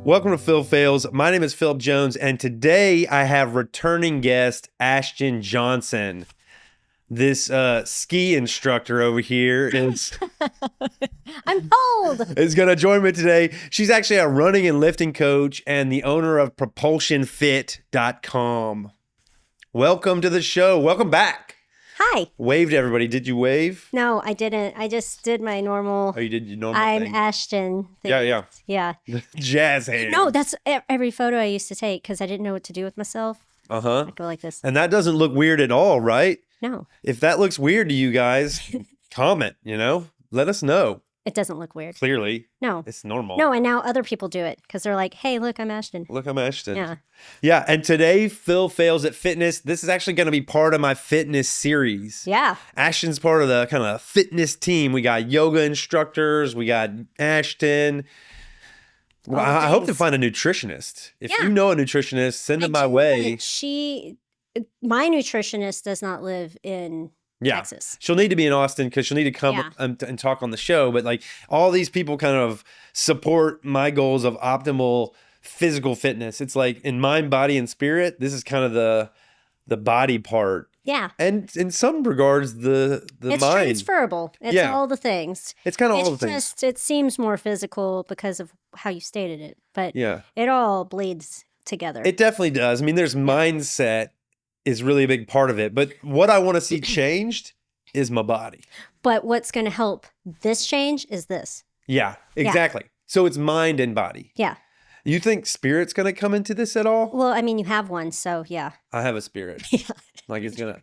Welcome to Phil Phails. My name is Phil Jones, and today I have returning guest Ashtyn Johnson. This ski instructor over here is I'm cold. is going to join me today. She's actually a running and lifting coach and the owner of propulsionfit.com. Welcome to the show. Welcome back. Hi. Wave to everybody. Did you wave? No, I didn't. I just did my normal. Oh, you did your normal I'm thing. Ashtyn. Yeah. Yeah. Jazz hands. No, that's every photo I used to take because I didn't know what to do with myself. Uh-huh. I go like this. And that doesn't look weird at all, right? No, If that looks weird to you guys, comment, let us know. it doesn't look weird. Clearly, No. it's normal. No, and now other people do it because they're like, hey, look, I'm Ashtyn. Look, I'm Ashtyn. Yeah. Yeah, and today, Phil Phails at Fitness. This is actually going to be part of my fitness series. Yeah. Ashtyn's part of the kind of fitness team. We got yoga instructors. We got Ashtyn. Well, I hope to find a nutritionist. If you know a nutritionist, send them my way. My nutritionist does not live in Texas. She'll need to be in Austin because she'll need to come and talk on the show. But like all these people kind of support my goals of optimal physical fitness. It's like in mind, body, and spirit. This is kind of the body part. Yeah. And in some regards, the it's mind. transferable. It's all the things. It's kind of all the things. It seems more physical because of how you stated it. But it all bleeds together. It definitely does. I mean, there's mindset is really a big part of it. But what I want to see changed is my body. But what's going to help this change is this. Yeah, exactly. So it's mind and body. Yeah. You think spirit's going to come into this at all? Well, I mean, you have one, so yeah. I have a spirit. Like it's going to,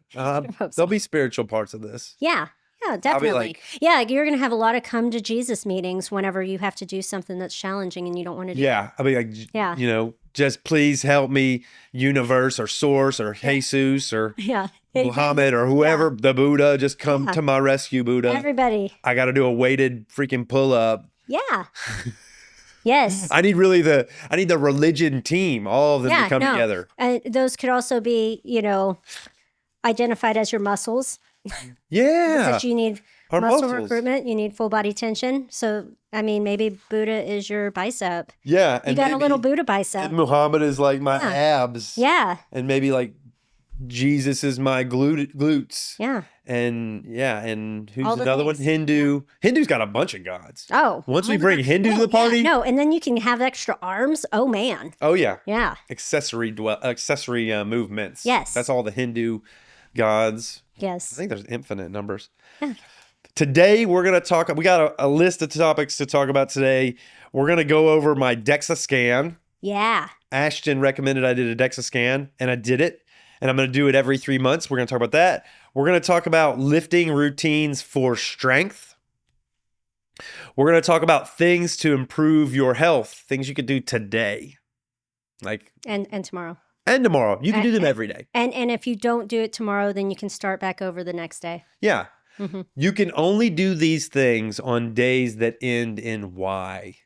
so. there'll be spiritual parts of this. Yeah. Yeah, definitely. You're going to have a lot of come to Jesus meetings whenever you have to do something that's challenging and you don't want to do. Yeah. I'll be like, just please help me, universe or source or Jesus or Muhammad or whoever, the Buddha, just come to my rescue, Buddha. Everybody. I got to do a weighted freaking pull up. Yeah. Yes. I need the religion team, all of them to come together. And those could also be, identified as your muscles. Yeah. Because you need muscle recruitment, you need full body tension. So, I mean, maybe Buddha is your bicep. Yeah. You got a little Buddha bicep. And Muhammad is like my abs. Yeah. And maybe like Jesus is my glutes. Yeah. And who's another one? Hindu. Hindu's got a bunch of gods. Oh. Once we bring Hindu to the party. No, and then you can have extra arms. Oh, man. Oh, yeah. Yeah. Accessory movements. Yes. That's all the Hindu gods. Yes. I think there's infinite numbers. Yeah. Today, we're going to talk, we got a list of topics to talk about today. We're going to go over my DEXA scan. Yeah. Ashtyn recommended I did a DEXA scan, and I did it. And I'm going to do it every 3 months. We're going to talk about that. We're going to talk about lifting routines for strength. We're going to talk about things to improve your health, things you could do today. And tomorrow. And tomorrow. You can do them every day. And if you don't do it tomorrow, then you can start back over the next day. Yeah. Mm-hmm. You can only do these things on days that end in Y,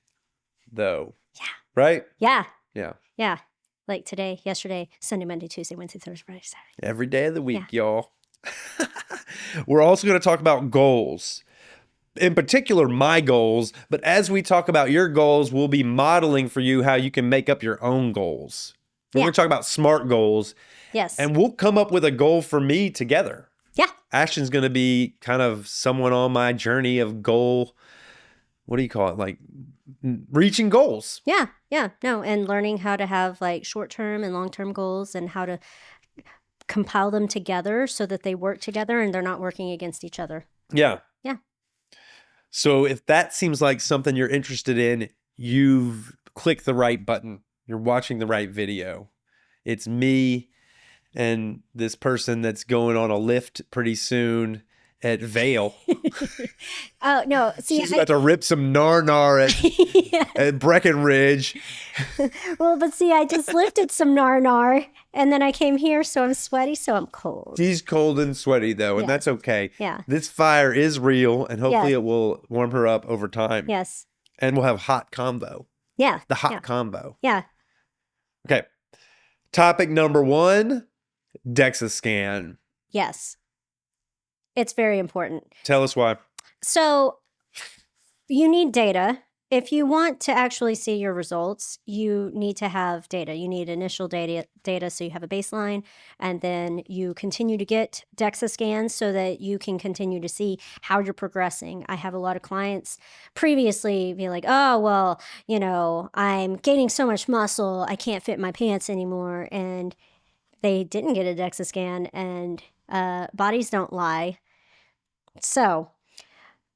though. Yeah. Right? Yeah. Yeah. Yeah. Like today, yesterday, Sunday, Monday, Tuesday, Wednesday, Thursday, Friday, Saturday. Every day of the week, y'all. We're also going to talk about goals. In particular, my goals. But as we talk about your goals, we'll be modeling for you how you can make up your own goals. We're going to talk about SMART goals. Yes. And we'll come up with a goal for me together. Yeah. Ashtyn's going to be kind of someone on my journey of goal. What do you call it? Like reaching goals. Yeah. Yeah. No. And learning how to have like short-term and long-term goals and how to compile them together so that they work together and they're not working against each other. Yeah. Yeah. So if that seems like something you're interested in, you've clicked the right button. You're watching the right video. It's me and this person that's going on a lift pretty soon at Vail. Oh, no. See, she's about to rip some nar at Breckenridge. Well, but see, I just lifted some nar and then I came here, so I'm sweaty, so I'm cold. She's cold and sweaty, though, and that's okay. Yeah. This fire is real, and hopefully it will warm her up over time. Yes. And we'll have hot combo. Yeah. The hot combo. Yeah. Okay. Topic number 1, DEXA scan. Yes. It's very important. Tell us why. So you need data if you want to actually see your results, you need to have data. You need initial data so you have a baseline, and then you continue to get DEXA scans so that you can continue to see how you're progressing. I have a lot of clients previously be like, oh, well, I'm gaining so much muscle, I can't fit my pants anymore. And they didn't get a DEXA scan, and bodies don't lie. So,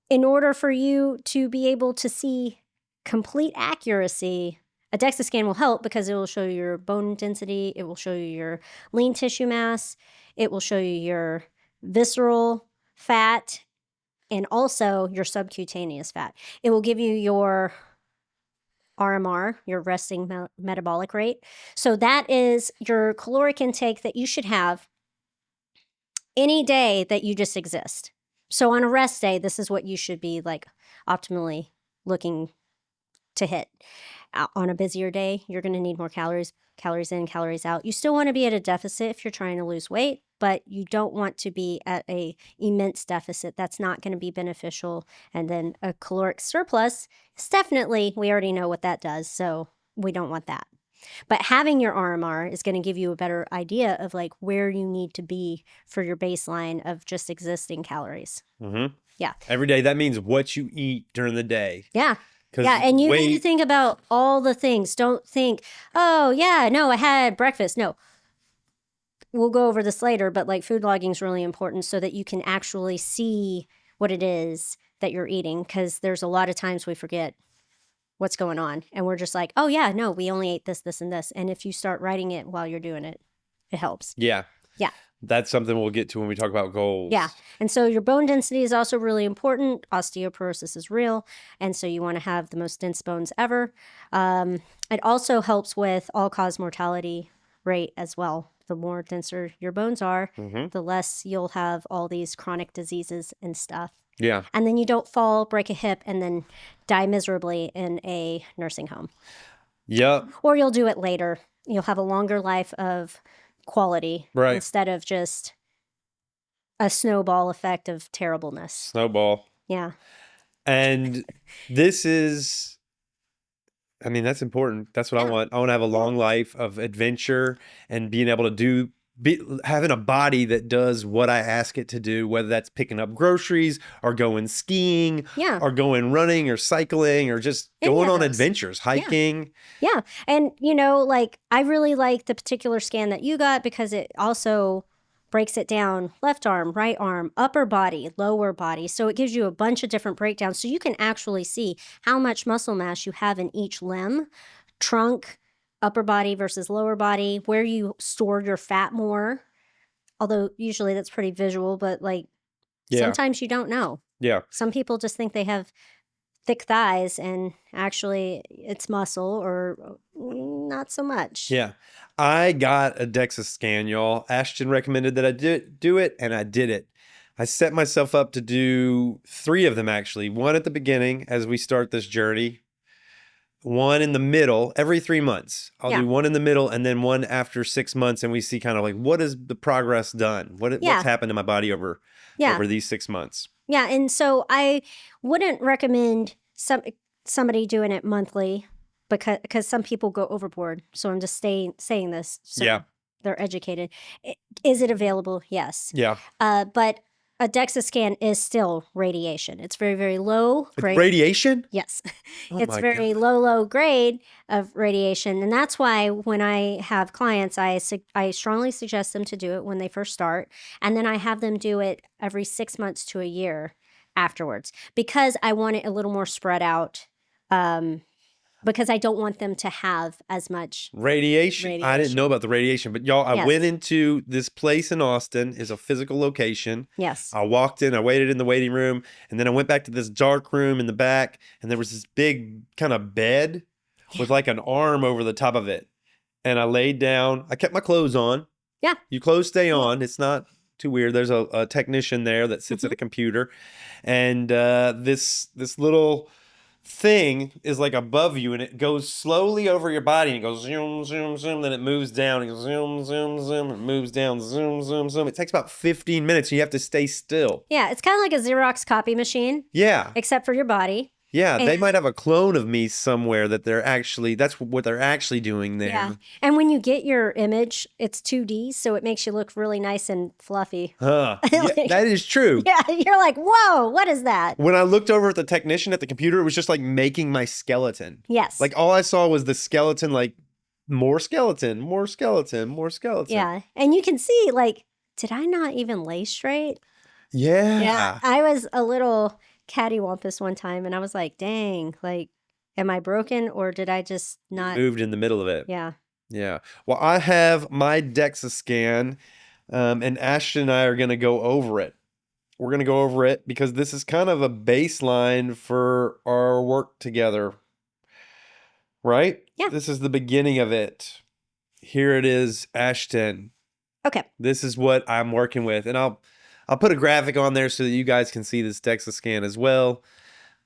in order for you to be able to see complete accuracy, a DEXA scan will help because it will show you your bone density, it will show you your lean tissue mass, it will show you your visceral fat, and also your subcutaneous fat. It will give you your RMR, your resting metabolic rate. So that is your caloric intake that you should have any day that you just exist. So on a rest day, this is what you should be like optimally looking to hit. On a busier day, you're going to need more calories in, calories out. You still want to be at a deficit if you're trying to lose weight, but you don't want to be at a immense deficit. That's not going to be beneficial. And then a caloric surplus is definitely, we already know what that does, so we don't want that. But having your RMR is going to give you a better idea of like where you need to be for your baseline of just existing calories. Mm-hmm. Yeah. Every day. That means what you eat during the day. Yeah. Yeah, and you need to think about all the things. Don't think, oh, yeah, no, I had breakfast. No. We'll go over this later, but like food logging is really important so that you can actually see what it is that you're eating, because there's a lot of times we forget what's going on. And we're just like, oh, yeah, no, we only ate this, this, and this. And if you start writing it while you're doing it, it helps. Yeah. Yeah. That's something we'll get to when we talk about goals. Yeah. And so your bone density is also really important. Osteoporosis is real. And so you want to have the most dense bones ever. It also helps with all-cause mortality rate as well. The more denser your bones are, the less you'll have all these chronic diseases and stuff. Yeah. And then you don't fall, break a hip, and then die miserably in a nursing home. Yep. Or you'll do it later. You'll have a longer life of quality instead of just a snowball effect of terribleness. Snowball. Yeah. And this is, I mean, that's important. That's what I want. I want to have a long life of adventure and being able to having a body that does what I ask it to do, whether that's picking up groceries or going skiing or going running or cycling or just going on adventures, hiking. Yeah. And, like I really like the particular scan that you got because it also breaks it down: left arm, right arm, upper body, lower body. So it gives you a bunch of different breakdowns so you can actually see how much muscle mass you have in each limb, trunk, upper body versus lower body, where you store your fat more. Although usually that's pretty visual, but like sometimes you don't know. Yeah. Some people just think they have thick thighs and actually it's muscle or not so much. Yeah. I got a DEXA scan, y'all. Ashtyn recommended that I do it, and I did it. I set myself up to do 3 of them, actually. One at the beginning as we start this journey, one in the middle every 3 months. I'll do one in the middle and then one after 6 months, and we see kind of like what has the progress done? What's happened to my body over these 6 months? Yeah, and so I wouldn't recommend somebody doing it monthly because some people go overboard. So I'm just saying this so they're educated. Is it available? Yes. Yeah. But a DEXA scan is still radiation. It's very, very low grade. Radiation? Yes. It's very low grade of radiation. And that's why when I have clients, I strongly suggest them to do it when they first start. And then I have them do it every 6 months to a year afterwards because I want it a little more spread out. Because I don't want them to have as much radiation. I didn't know about the radiation, but y'all, I went into this place in Austin. Is a physical location. Yes. I walked in, I waited in the waiting room, and then I went back to this dark room in the back, and there was this big kind of bed with like an arm over the top of it. And I laid down. I kept my clothes on. Yeah. Your clothes stay on. It's not too weird. There's a technician there that sits at a computer, and this little thing is like above you, and it goes slowly over your body, and it goes zoom, zoom, zoom, then it moves down, and it goes zoom, zoom, zoom, and it moves down, zoom, zoom, zoom. It takes about 15 minutes, and you have to stay still. Yeah, it's kind of like a Xerox copy machine. Yeah. Except for your body. Yeah, And they might have a clone of me somewhere that that's what they're actually doing yeah. there. And when you get your image, it's 2D, so it makes you look really nice and fluffy. Huh. Yeah, Like, that is true. yeah, you're like, whoa, what is that? When I looked over at the technician at the computer, it was just like making my skeleton. Yes. Like all I saw was the skeleton, like more skeleton, more skeleton, more skeleton. Yeah. And you can see, like, did I not even lay straight? Yeah. Yeah. I was a little cattywampus one time and I was like, dang, like, am I broken or did I just not? Moved in the middle of it. Yeah. Yeah. Well, I have my DEXA scan, and Ashton and I are going to go over it. We're going to go over it because this is kind of a baseline for our work together, right? Yeah. This is the beginning of it. Here it is, Ashton. Okay. This is what I'm working with, and I'll put a graphic on there so that you guys can see this DEXA scan as well.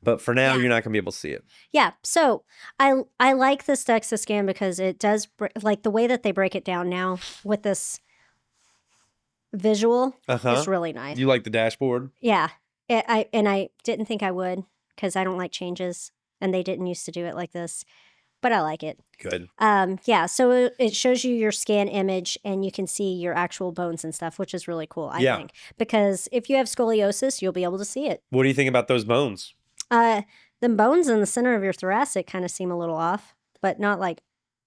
But for now, Yeah. you're not going to be able to see it. Yeah. So I like this DEXA scan because it does, like the way that they break it down now with this visual is really nice. You like the dashboard? Yeah. I didn't think I would because I don't like changes and they didn't used to do it like this, but I like it. Good. Yeah, so it shows you your scan image and you can see your actual bones and stuff, which is really cool, I think. Because if you have scoliosis, you'll be able to see it. What do you think about those bones? The bones in the center of your thoracic kind of seem a little off, but not like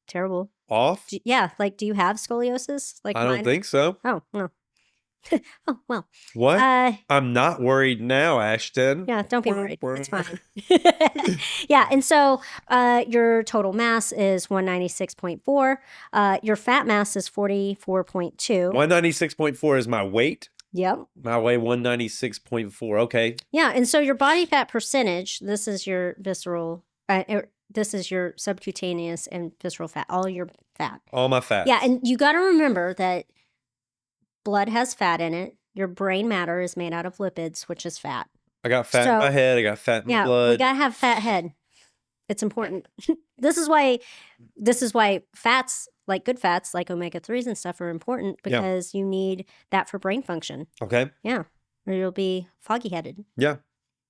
terrible. Off? Yeah, like do you have scoliosis? Like I don't mine? think so. Oh, no. Oh, well. What? I'm not worried now, Ashton. Yeah, don't be worried. It's fine. Yeah, and so your total mass is 196.4. Your fat mass is 44.2. 196.4 is my weight. Yep. I weigh 196.4. Okay. Yeah, and so your body fat percentage, this is your visceral, this is your subcutaneous and visceral fat, all your fat. All my fat. Yeah, and you got to remember that blood has fat in it. Your brain matter is made out of lipids, which is fat. I got fat in my head. I got fat in my blood. We got to have fat head. It's important. This is why fats, like good fats, like omega-3s and stuff, are important because you need that for brain function. Okay. Yeah. Or you'll be foggy-headed. Yeah.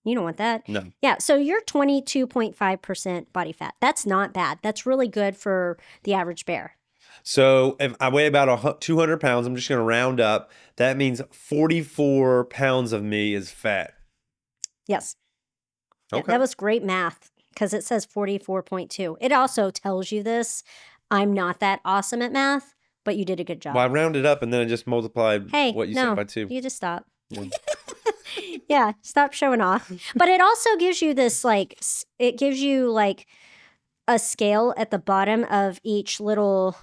You don't want that. No. Yeah. So you're 22.5% body fat. That's not bad. That's really good for the average bear. So if I weigh about 200 pounds, I'm just going to round up. That means 44 pounds of me is fat. Yes. Okay. Yeah, that was great math because it says 44.2. It also tells you this. I'm not that awesome at math, but you did a good job. Well, I rounded up and then I just multiplied what you said by 2. You just stop. Yeah. Yeah, stop showing off. But it also gives you this, like, it gives you like a scale at the bottom of each little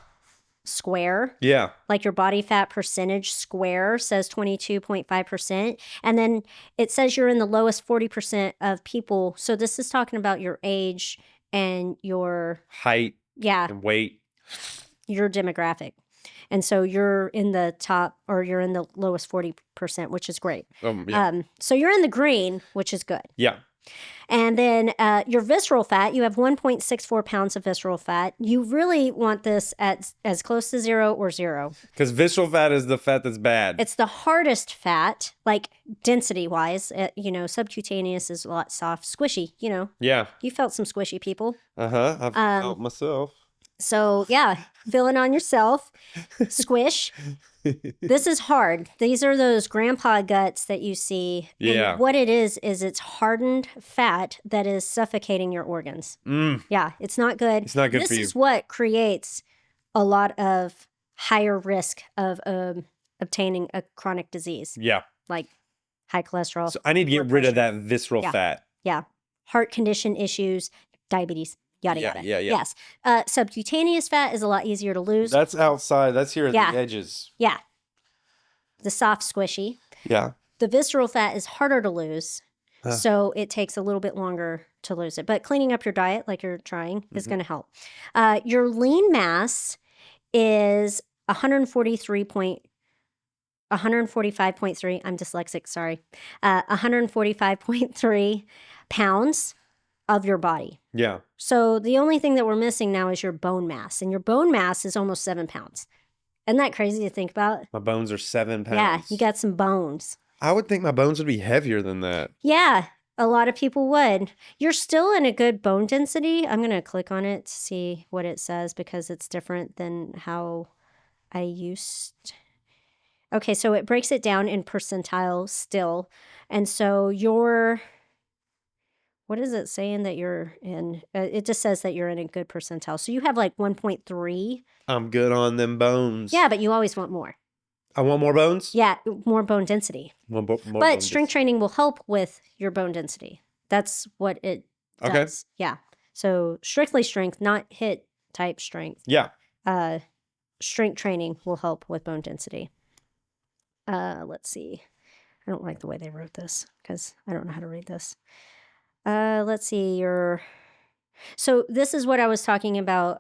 square. Yeah. Like your body fat percentage square says 22.5%. And then it says you're in the lowest 40% of people. So this is talking about your age and your height. Yeah. And weight. Your demographic. And so you're in the top, or you're in the lowest 40%, which is great. Yeah. So you're in the green, which is good. Yeah. And then your visceral fat, you have 1.64 pounds of visceral fat. You really want this at as close to 0 or 0. Because visceral fat is the fat that's bad. It's the hardest fat, like density-wise. Subcutaneous is a lot soft, squishy, Yeah. You felt some squishy people. Uh-huh. I've felt myself. So, yeah, feeling on yourself. Squish. This is hard. These are those grandpa guts that you see. Yeah. And what it is it's hardened fat that is suffocating your organs. Yeah, it's not good. It's not good for you. This is what creates a lot of higher risk of obtaining a chronic disease. Yeah. Like high cholesterol. So I need to get rid of that visceral fat. Yeah. Heart condition issues, diabetes. Yada, yada. Yeah. Yes. Subcutaneous fat is a lot easier to lose. That's outside. That's here at the edges. Yeah. The soft, squishy. Yeah. The visceral fat is harder to lose. So it takes a little bit longer to lose it. But cleaning up your diet, like you're trying, is going to help. Your lean mass is 145.3. I'm dyslexic, sorry. 145.3 pounds of your body. Yeah. So the only thing that we're missing now is your bone mass. And your bone mass is almost 7 pounds. Isn't that crazy to think about? My bones are 7 pounds. Yeah, you got some bones. I would think my bones would be heavier than that. Yeah. A lot of people would. You're still in a good bone density. I'm going to click on it to see what it says because it's different than how I used. Okay, so it breaks it down in percentile still. And so what is it saying that you're in? It just says that you're in a good percentile. So you have like 1.3. I'm good on them bones. Yeah, but you always want more. I want more bones? Yeah, more bone density. More But bone strength training will help with your bone density. That's what it Okay. does. Yeah. So strictly strength, not hit type strength. Yeah. Strength training will help with bone density. Let's see. I don't like the way they wrote this because I don't know how to read this. Let's see. So this is what I was talking about.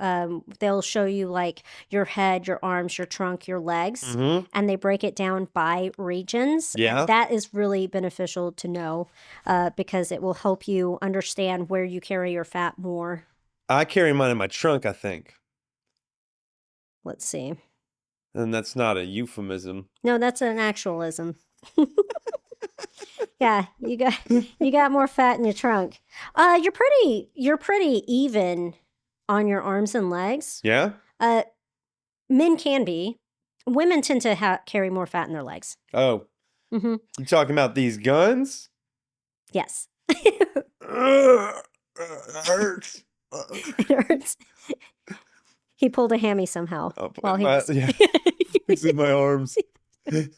They'll show you like your head, your arms, your trunk, your legs, and they break it down by regions. Yeah. And that is really beneficial to know because it will help you understand where you carry your fat more. I carry mine in my trunk, I think. Let's see. And that's not a euphemism. No, that's an actualism. Yeah, you got more fat in your trunk. You're pretty even on your arms and legs. Yeah? Men can be. Women tend to carry more fat in their legs. Oh. Mm-hmm. You talking about these guns? Yes. Hurts. It hurts. He pulled a hammy somehow while he was. Yeah. Fixing my arms. I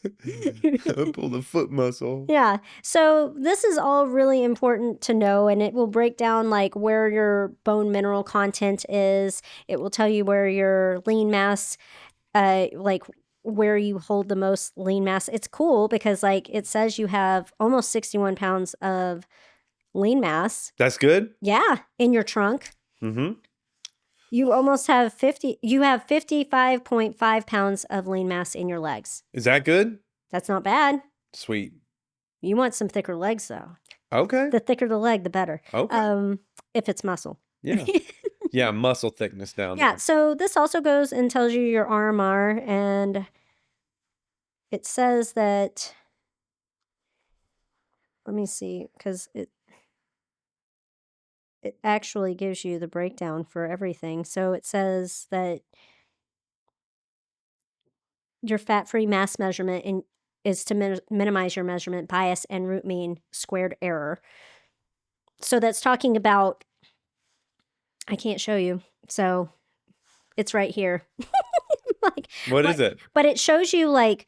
pulled a foot muscle. Yeah. So this is all really important to know, and it will break down like where your bone mineral content is. It will tell you where your lean mass, like where you hold the most lean mass. It's cool because like it says you have almost 61 pounds of lean mass. That's good? Yeah, in your trunk. Mm-hmm. You almost have 55.5 pounds of lean mass in your legs. Is that good? That's not bad. Sweet. You want some thicker legs though. Okay. The thicker the leg, the better. Okay. If it's muscle. Yeah. Yeah, muscle thickness down Yeah, there. so this also goes and tells you your RMR, and it says that, let me see, because it actually gives you the breakdown for everything. So it says that your fat-free mass measurement is to minimize your measurement bias and root mean squared error. So that's talking about, I can't show you, so it's right here. What is it? But it shows you like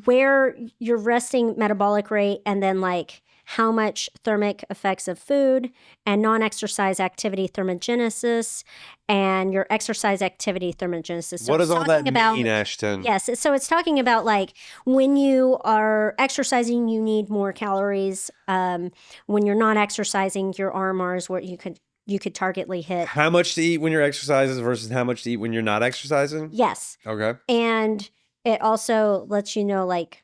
where your resting metabolic rate and then like how much thermic effects of food and non-exercise activity thermogenesis and your exercise activity thermogenesis. So what does all that mean, Ashtyn? Yes. So it's talking about like when you are exercising, you need more calories. When you're not exercising, your RMR is where you could targetly hit. How much to eat when you're exercising versus how much to eat when you're not exercising? Yes. Okay. And it also lets you know like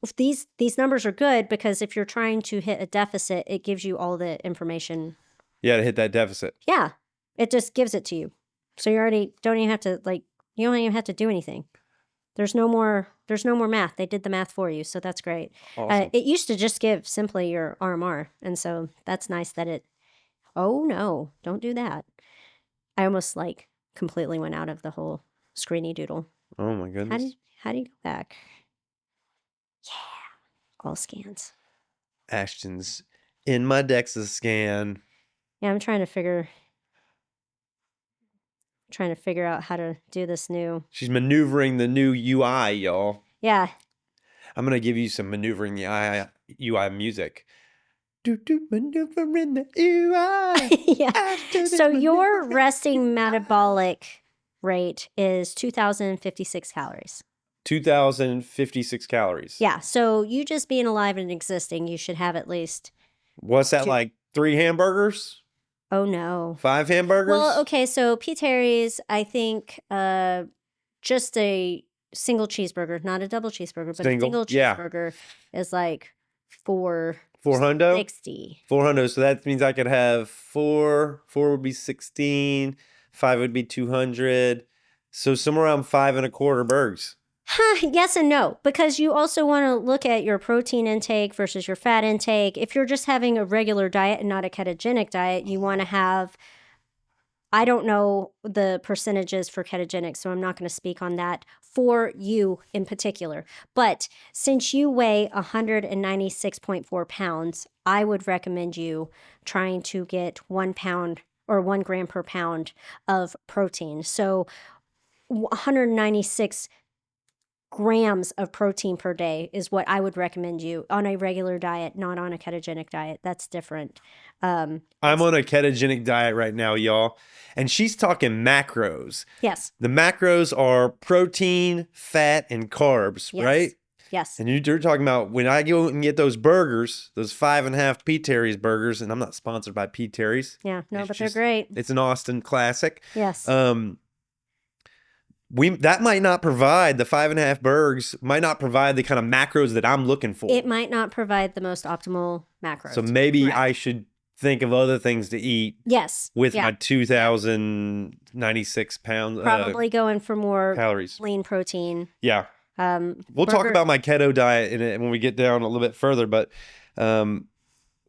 if these numbers are good because if you're trying to hit a deficit, it gives you all the information. Yeah, to hit that deficit. Yeah. It just gives it to you. So you don't even have to you don't even have to do anything. There's no more math. They did the math for you. So that's great. Awesome. It used to just give simply your RMR. And so that's nice that oh no, don't do that. I almost completely went out of the whole screeny doodle. Oh my goodness. How do you go back? Yeah, all scans. Ashtyn's in my DEXA scan. Yeah, I'm trying to figure out how to do this new. She's maneuvering the new UI, y'all. Yeah. I'm gonna give you some maneuvering the UI music. Maneuvering the UI. Yeah. So your resting metabolic rate is 2,056 calories. 2,056 calories. Yeah. So you just being alive and existing, you should have at least. What's that, like 3 hamburgers? Oh, no. 5 hamburgers? Well, okay. So P. Terry's, I think just a single cheeseburger, not a double cheeseburger, but a single cheeseburger is like 460. 400. So that means I could have 4 would be 16, 5 would be 200. So somewhere around 5 1/4 burgers. Yes and no, because you also want to look at your protein intake versus your fat intake. If you're just having a regular diet and not a ketogenic diet, you want to have, I don't know the percentages for ketogenic, so I'm not going to speak on that for you in particular. But since you weigh 196.4 pounds, I would recommend you trying to get 1 pound or 1 gram per pound of protein. So 196 grams of protein per day is what I would recommend you on a regular diet, not on a ketogenic diet. That's different. I'm on a ketogenic diet right now, y'all. And she's talking macros. Yes. The macros are protein, fat, and carbs, Yes. right? Yes. And you're talking about when I go and get those burgers, those 5.5 P. Terry's burgers, and I'm not sponsored by P. Terry's. Yeah. No, It's but just- they're great. It's an Austin classic. Yes. That might not provide the 5.5 burgers, might not provide the kind of macros that I'm looking for. It might not provide the most optimal macros. So maybe Correct. I should think of other things to eat Yes. with Yeah. my 2,096 pounds Probably going for more calories. lean protein. Yeah. We'll talk about my keto diet in it when we get down a little bit further, but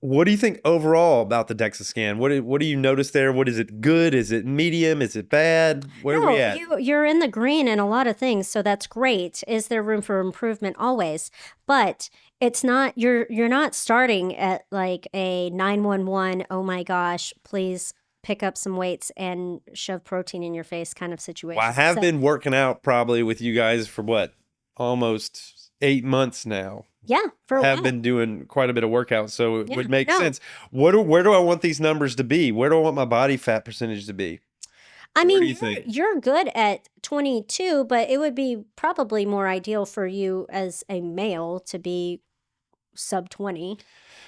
what do you think overall about the DEXA scan? What do you notice there? What is it good? Is it medium? Is it bad? Where are we at? You're in the green in a lot of things, so that's great. Is there room for improvement? Always. But it's not, you're not starting at like a 911, oh my gosh, please pick up some weights and shove protein in your face kind of situation. Well, I have been working out probably with you guys for what? Almost 8 months now. Yeah, for a while. Have been doing quite a bit of workout, so it would make no. sense. Where do I want these numbers to be? Where do I want my body fat percentage to be? I Where do mean, you think? you're good at 22, but it would be probably more ideal for you as a male to be sub 20.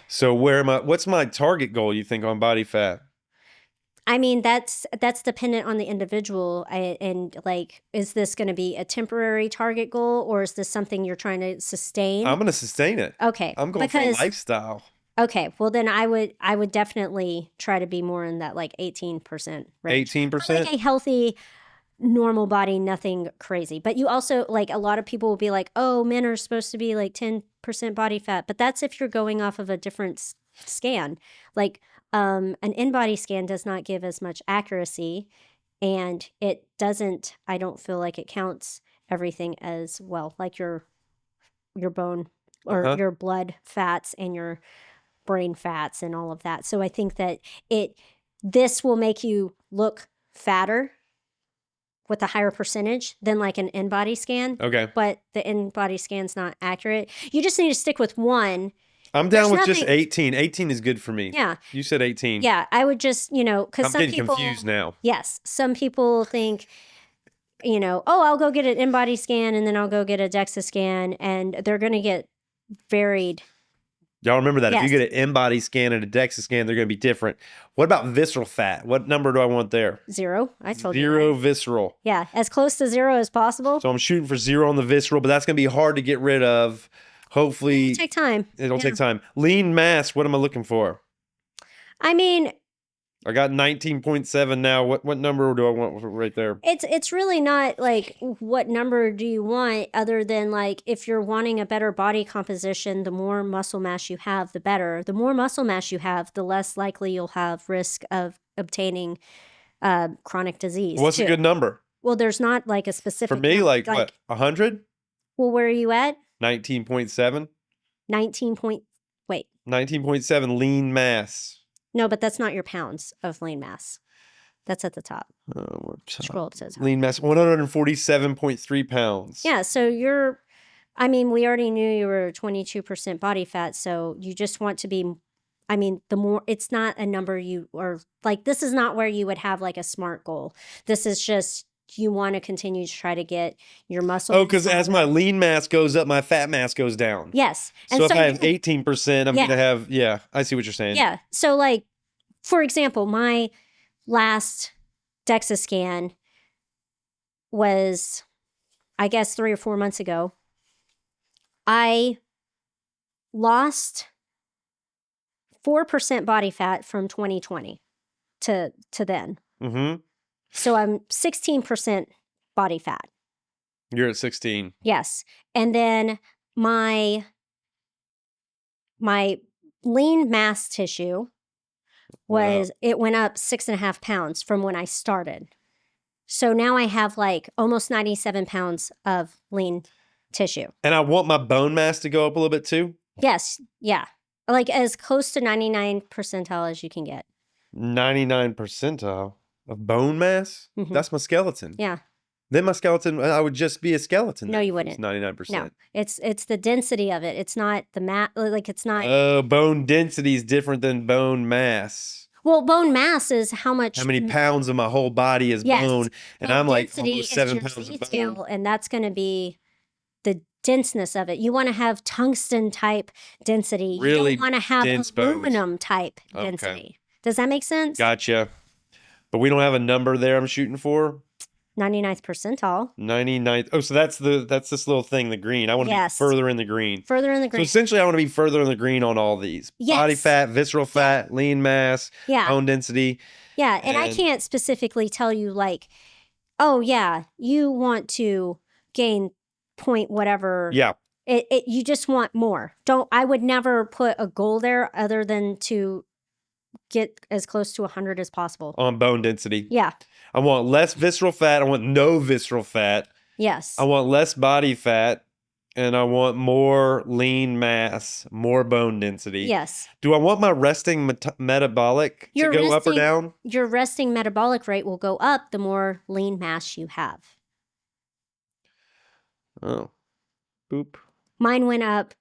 So where am I? What's my target goal, you think, on body fat? I mean, that's dependent on the individual. And like, is this going to be a temporary target goal, or is this something you're trying to sustain? I'm going to sustain it. Okay. I'm going for a lifestyle. Okay. Well, then I would definitely try to be more in that like 18% range. 18%? Like a healthy, normal body, nothing crazy. But you also, like, a lot of people will be like, oh, men are supposed to be like 10% body fat. But that's if you're going off of a different scan. Like, an in-body scan does not give as much accuracy, and it doesn't, I don't feel like it counts everything as well, like your bone or your blood fats and your brain fats and all of that. So I think that this will make you look fatter with a higher percentage than like an in-body scan. Okay. But the in-body scan's not accurate. You just need to stick with one. I'm down with just 18. 18 is good for me. Yeah. You said 18. Yeah, I would just, because I'm some getting people, confused now. Yes, some people think, oh, I'll go get an in-body scan and then I'll go get a DEXA scan, and they're going to get varied. Y'all remember that. Yes. If you get an in-body scan and a DEXA scan, they're going to be different. What about visceral fat? What number do I want there? 0. I told you. 0 visceral. Yeah, as close to 0 as possible. So I'm shooting for 0 on the visceral, but that's going to be hard to get rid of. Hopefully. It'll take time. It'll take time. Lean mass, what am I looking for? I mean, I got 19.7 now. What number do I want right there? it's really not like what number do you want, other than like if you're wanting a better body composition, the more muscle mass you have, the better. The more muscle mass you have, the less likely you'll have risk of obtaining chronic disease. What's a good number? Well, there's not like a specific For me, number. like what, 100? Well, where are you at? 19.7? 19.7 lean mass. No, but that's not your pounds of lean mass. That's at the top. Scroll up, it says lean mass, 147.3 pounds. Yeah, so we already knew you were 22% body fat, so you just want to be, the more, it's not a number this is not where you would have like a SMART goal. This is just, you want to continue to try to get your muscle. Oh, because as my lean mass goes up, my fat mass goes down. Yes. And so if I have 18%, I'm going to have, I see what you're saying. Yeah. So like, for example, my last DEXA scan was, I guess, 3 or 4 months ago. I lost 4% body fat from 2020 to then. Mm-hmm. So I'm 16% body fat. You're at 16. Yes. And then my lean mass tissue Wow. it went up 6.5 pounds from when I started. So now I have like almost 97 pounds of lean tissue. And I want my bone mass to go up a little bit too. Yes. Yeah. Like as close to 99 percentile as you can get. 99 percentile of bone mass? Mhm. That's my skeleton. Yeah. Then my skeleton, I would just be a skeleton. No, then, you if it's wouldn't. 99%. No. It's the density of it. It's not the like it's not. Bone density is different than bone mass. Well, bone mass is how much. How many pounds of my whole body is Yes. bone? And Bone I'm like density almost is 7 your pounds of bone. detail, and that's going to be the denseness of it. You want to have tungsten type density. Really you don't want to have dense bones. aluminum type Okay. density. Does that make sense? Gotcha. But we don't have a number there I'm shooting for. 99th percentile. 99th. Oh, so that's this little thing, the green. I want to Yes. be further in the green. Further in the So green. essentially, I want to be further in the green on all these. Yes. Body fat, visceral fat, lean mass, Yeah. bone density. Yeah. And I and- can't specifically tell you like, oh yeah, you want to gain point whatever. Yeah. You just want more. I would never put a goal there other than to get as close to 100 as possible. On bone density. Yeah. I want less visceral fat. I want no visceral fat. Yes. I want less body fat. And I want more lean mass, more bone density. Yes. Do I want my resting metabolic to go up or down? Your resting metabolic rate will go up the more lean mass you have. Oh. Boop. Mine went up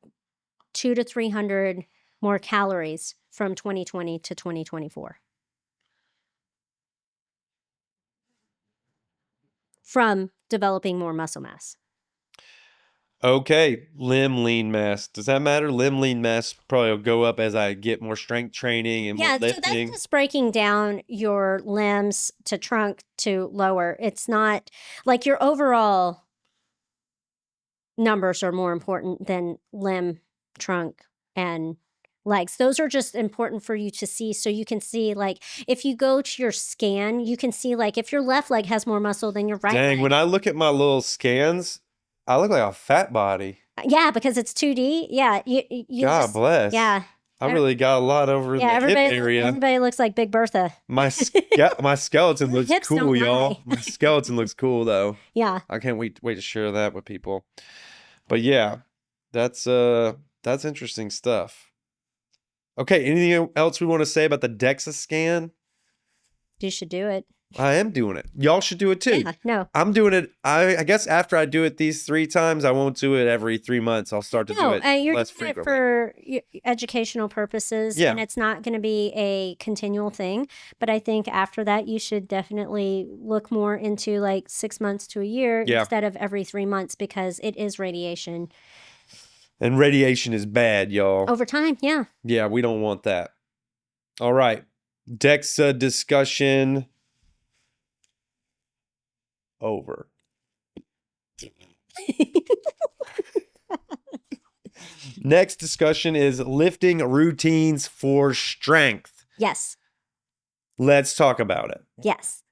200 to 300 more calories from 2020 to 2024. From developing more muscle mass. Okay, limb lean mass. Does that matter? Limb lean mass probably will go up as I get more strength training and more So lifting. that's just breaking down your limbs to trunk to lower. It's not like your overall numbers are more important than limb, trunk, and legs. Those are just important for you to see. So you can see, like, if you go to your scan, you can see, like, if your left leg has more muscle than your right Dang, leg. when I look at my little scans, I look like a fat body. Yeah, because it's 2D. Yeah. God bless. Yeah. I really got a lot over in the hip area. Everybody looks like Big Bertha. My skeleton looks Hips don't cool, y'all. lie. My skeleton looks cool though. Yeah. I can't wait to share that with people. But yeah, that's interesting stuff. Okay, anything else we want to say about the DEXA scan? You should do it. I am doing it. Y'all should do it too. Yeah, no. I'm doing it. I guess after I do it these 3 times, I won't do it every 3 months. I'll start to do it you're less doing it frequently. for educational purposes, Yeah. and it's not going to be a continual thing. But I think after that, you should definitely look more into like 6 months to a year instead of every 3 months, because it is radiation. And radiation is bad, y'all. Over time, yeah. Yeah, we don't want that. All right. DEXA discussion over. Next discussion is lifting routines for strength. Yes. Let's talk about it. Yes.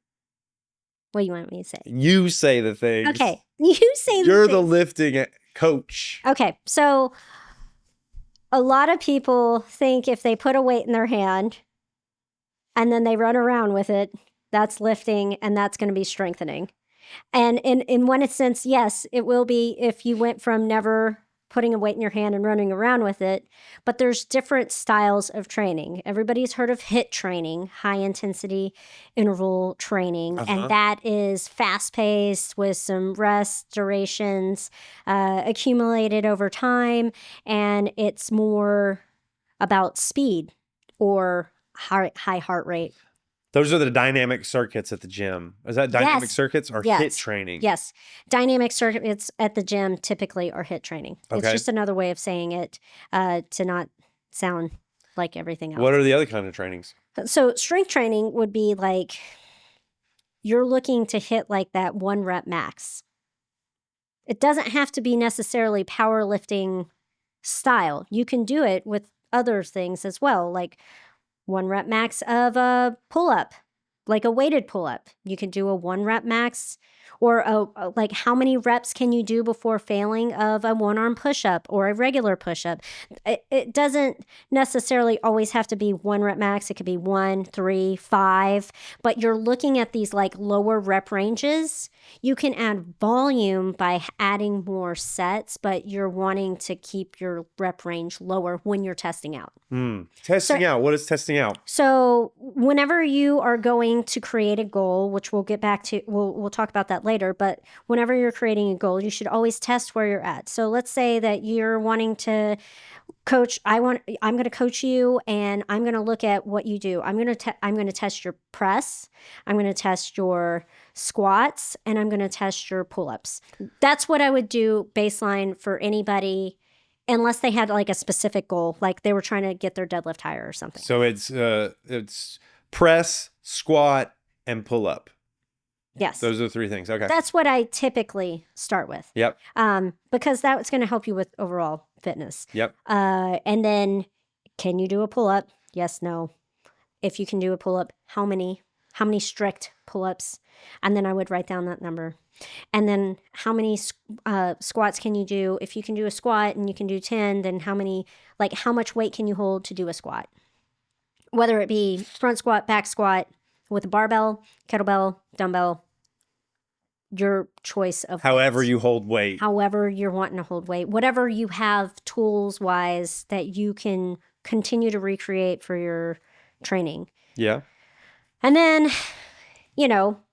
What do you want me to say? You say the things. Okay. You say You're the the things. lifting coach. Okay. So a lot of people think if they put a weight in their hand and then they run around with it, that's lifting and that's going to be strengthening. And in one sense, yes, it will be if you went from never putting a weight in your hand and running around with it. But there's different styles of training. Everybody's heard of HIIT training, high intensity interval training. And that is fast paced with some rest durations accumulated over time. And it's more about speed or high heart rate. Those are the dynamic circuits at the gym. Is that dynamic Yes. circuits or Yes. HIIT training? Yes. Dynamic circuits at the gym typically are HIIT training. It's Okay. just another way of saying it to not sound like everything else. What are the other kind of trainings? So strength training would be like you're looking to hit like that 1 rep max. It doesn't have to be necessarily powerlifting style. You can do it with other things as well, like 1 rep max of a pull-up, like a weighted pull-up. You can do a 1 rep max Or like how many reps can you do before failing of a one-arm push-up or a regular push-up? It doesn't necessarily always have to be 1 rep max. It could be 1, 3, 5, but you're looking at these like lower rep ranges. You can add volume by adding more sets, but you're wanting to keep your rep range lower when you're testing out. Testing out. What is testing out? So whenever you are going to create a goal, which we'll get back to, we'll talk about that later, but whenever you're creating a goal, you should always test where you're at. So let's say that you're wanting to coach, I'm going to coach you and I'm going to look at what you do. I'm going to test your press. I'm going to test your squats, and I'm going to test your pull-ups. That's what I would do baseline for anybody, unless they had like a specific goal, like they were trying to get their deadlift higher or something. So it's press, squat, and pull up. Yes. Those are the 3 things. Okay. That's what I typically start with. Yep. Because that's going to help you with overall fitness. Yep. And then, can you do a pull-up? Yes, no. If you can do a pull-up, how many strict pull-ups? And then I would write down that number. And then how many squats can you do? If you can do a squat and you can do 10, then how much weight can you hold to do a squat? Whether it be front squat, back squat, with a barbell, kettlebell, dumbbell, your choice of However weights. you hold weight. However you're wanting to hold weight. Whatever you have tools-wise that you can continue to recreate for your training. Yeah. And then,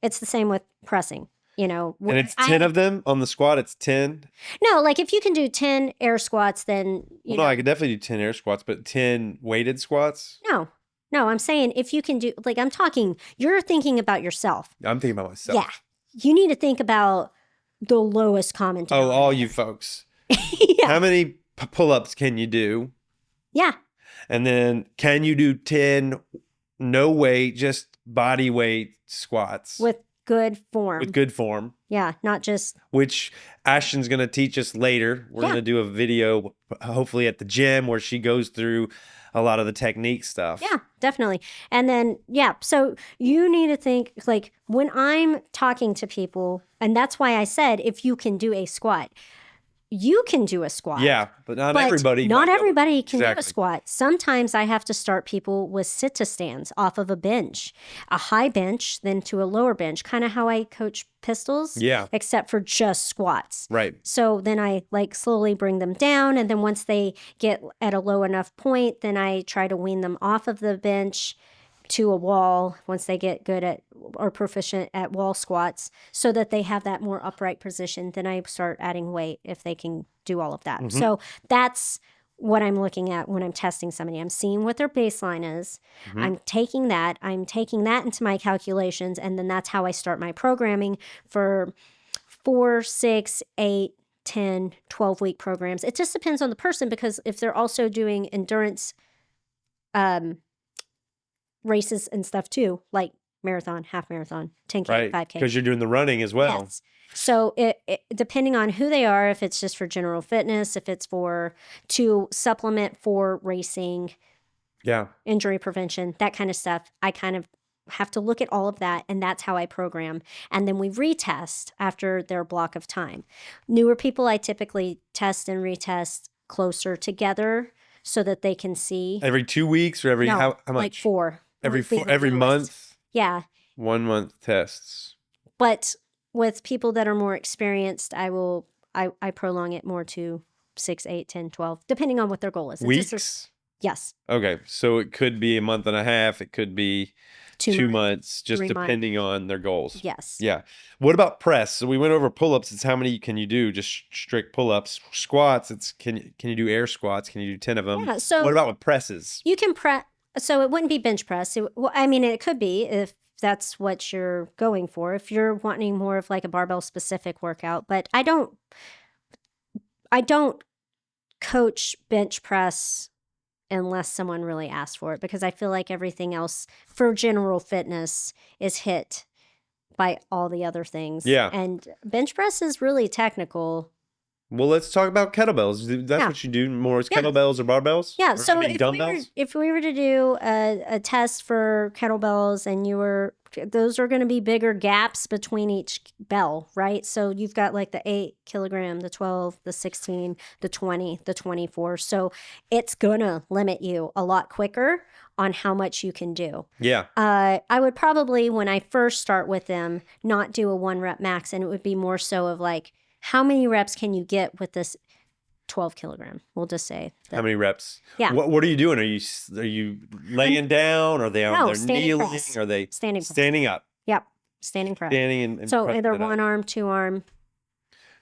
it's the same with pressing. And it's 10 of them on the squat. It's 10. No, like if you can do 10 air squats, then No, I could definitely do 10 air squats, but 10 weighted squats. No, I'm saying if you can do, like you're thinking about yourself. I'm thinking about myself. Yeah, you need to think about the lowest common denominator. Oh, all you folks. Yeah. How many pull-ups can you do? Yeah. And then can you do 10 no weight, just body weight squats? With good form. With good form. Yeah, not just... Which Ashtyn's going to teach us later. We're going to do a video, hopefully at the gym, where she goes through a lot of the technique stuff. Yeah, definitely. And then, so you need to think, like, when I'm talking to people, and that's why I said if you can do a squat, you can do a squat. Yeah, but not everybody. Not everybody can do a Exactly. squat. Sometimes I have to start people with sit-to-stands off of a bench, a high bench, then to a lower bench, kind of how I coach pistols. Yeah. Except for just squats. Right. So then I slowly bring them down, and then once they get at a low enough point, then I try to wean them off of the bench to a wall once they get good at or proficient at wall squats, so that they have that more upright position. Then I start adding weight if they can do all of that. Mm-hmm. So that's what I'm looking at when I'm testing somebody. I'm seeing what their baseline is. Mm-hmm. I'm taking that into my calculations, and then that's how I start my programming for 4, 6, 8, 10, 12-week programs. It just depends on the person, because if they're also doing endurance races and stuff too, like marathon, half marathon, 10K, Right. 5K. Because you're doing the running as well. Yes. So it depending on who they are, if it's just for general fitness, if it's to supplement for racing, Yeah. injury prevention, that kind of stuff, I kind of have to look at all of that, and that's how I program. And then we retest after their block of time. Newer people, I typically test and retest closer together so that they can see. Every 2 weeks or how much? Like 4. Every month? Yeah. 1 month tests. But with people that are more experienced, I prolong it more to 6, 8, 10, 12, depending on what their goal is. Weeks? Yes. Okay. So it could be a month and a half. It could be 2 months, just 3 depending on their goals. Yes. Yeah. What about press? So we went over pull-ups. It's how many can you do? Just strict pull-ups. Squats, it's can you do air squats? Can you do 10 of them? Yeah, so what about with presses? you can press. So it wouldn't be bench press. It could be if that's what you're going for. If you're wanting more of like a barbell specific workout, but I don't coach bench press unless someone really asks for it, because I feel like everything else for general fitness is hit by all the other things. Yeah. And bench press is really technical. Well, let's talk about kettlebells. That's Yeah. what you do more is Yeah. kettlebells or barbells? Yeah. Or I So mean dumbbells? if we were to do a test for kettlebells and those are going to be bigger gaps between each bell, right? So you've got like the 8 kilogram, the 12, the 16, the 20, the 24. So it's going to limit you a lot quicker on how much you can do. Yeah. I would probably, when I first start with them, not do a 1 rep max, and it would be more so of like, how many reps can you get with this 12 kilogram? We'll just say How that. many reps? Yeah. What are you doing? Are you laying down? Are they on No, their standing kneeling? press. Are they Standing press. standing up? Yep. Standing press. Standing and So pressing either it up. one arm, two arm.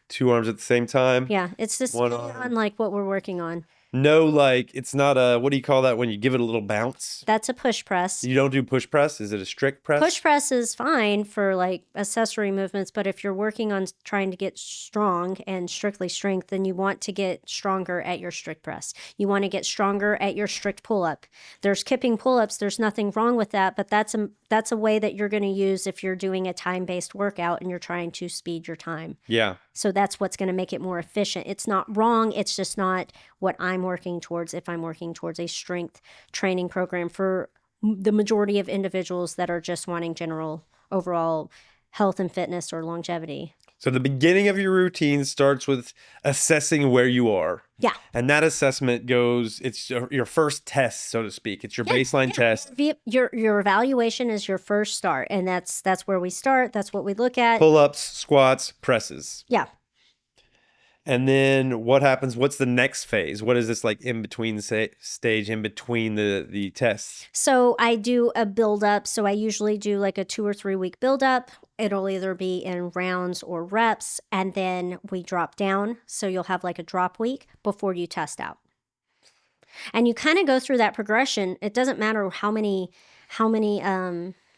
Two arms at the same time? Yeah. It's just One depending arm. on like what we're working on. No, like it's not a what do you call that when you give it a little bounce? That's a push press. You don't do push press? Is it a strict press? Push press is fine for like accessory movements, but if you're working on trying to get strong and strictly strength, then you want to get stronger at your strict press. You want to get stronger at your strict pull up. There's kipping pull ups. There's nothing wrong with that, but that's a way that you're going to use if you're doing a time-based workout and you're trying to speed your time. Yeah. So that's what's going to make it more efficient. It's not wrong. It's just not what I'm working towards if I'm working towards a strength training program for the majority of individuals that are just wanting general overall health and fitness or longevity. So the beginning of your routine starts with assessing where you are. Yeah. And that assessment goes, it's your first test, so to speak. It's your baseline test. Your evaluation is your first start, and that's where we start. That's what we look at. Pull-ups, squats, presses. Yeah. And then what happens? What's the next phase? What is this like in between stage, in between the tests? So I do a build up. So I usually do like a 2 or 3 week build up. It'll either be in rounds or reps, and then we drop down. So you'll have like a drop week before you test out. And you kind of go through that progression. It doesn't matter how many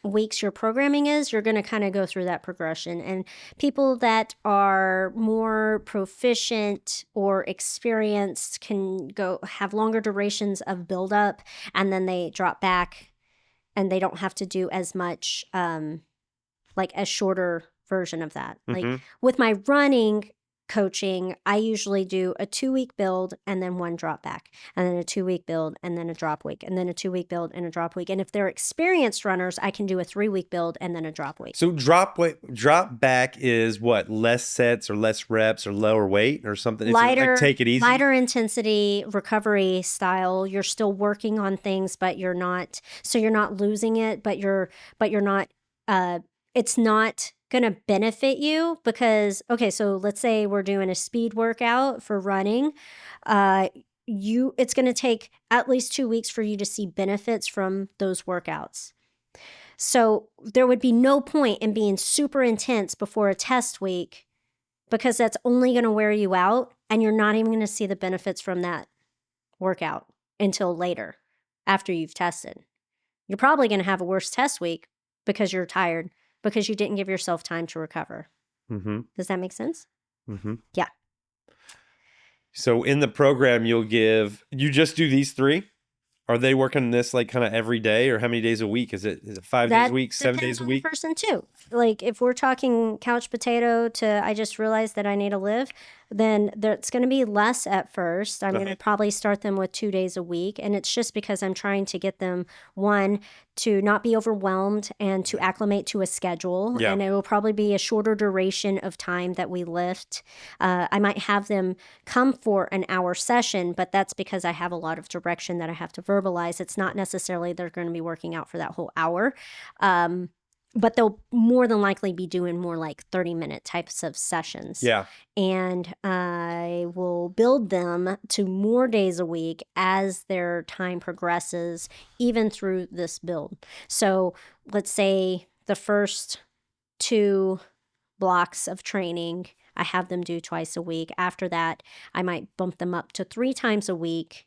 weeks your programming is, you're going to kind of go through that progression. And people that are more proficient or experienced can go have longer durations of build up, and then they drop back and they don't have to do as much, like a shorter version of that. Like with my running coaching, I usually do a 2-week build and then one drop back, and then a 2-week build and then a drop week, and then a 2-week build and a drop week. And if they're experienced runners, I can do a 3-week build and then a drop week. So drop back is what? Less sets or less reps or lower weight or something? It's Lighter, like take it easy. lighter intensity recovery style. You're still working on things, but you're not. So you're not losing it, but you're not. It's not going to benefit you because, okay, so let's say we're doing a speed workout for running. It's going to take at least 2 weeks for you to see benefits from those workouts. So there would be no point in being super intense before a test week because that's only going to wear you out, and you're not even going to see the benefits from that workout until later after you've tested. You're probably going to have a worse test week because you're tired, because you didn't give yourself time to recover. Does that make sense? Yeah. So in the program, you just do these 3? Are they working this like kind of every day, or how many days a week? Is it 5 days a week, 7 days a week? That depends on the person too. Like if we're talking couch potato to I just realized that I need to live, then it's going to be less at first. I'm going to probably start them with 2 days a week. And it's just because I'm trying to get them, one, to not be overwhelmed and to acclimate to a schedule. Yeah. And it will probably be a shorter duration of time that we lift. I might have them come for an hour session, but that's because I have a lot of direction that I have to verbalize. It's not necessarily they're going to be working out for that whole hour. But they'll more than likely be doing more like 30-minute types of sessions. Yeah. And I will build them to more days a week as their time progresses, even through this build. So let's say the first 2 blocks of training, I have them do twice a week. After that, I might bump them up to 3 times a week.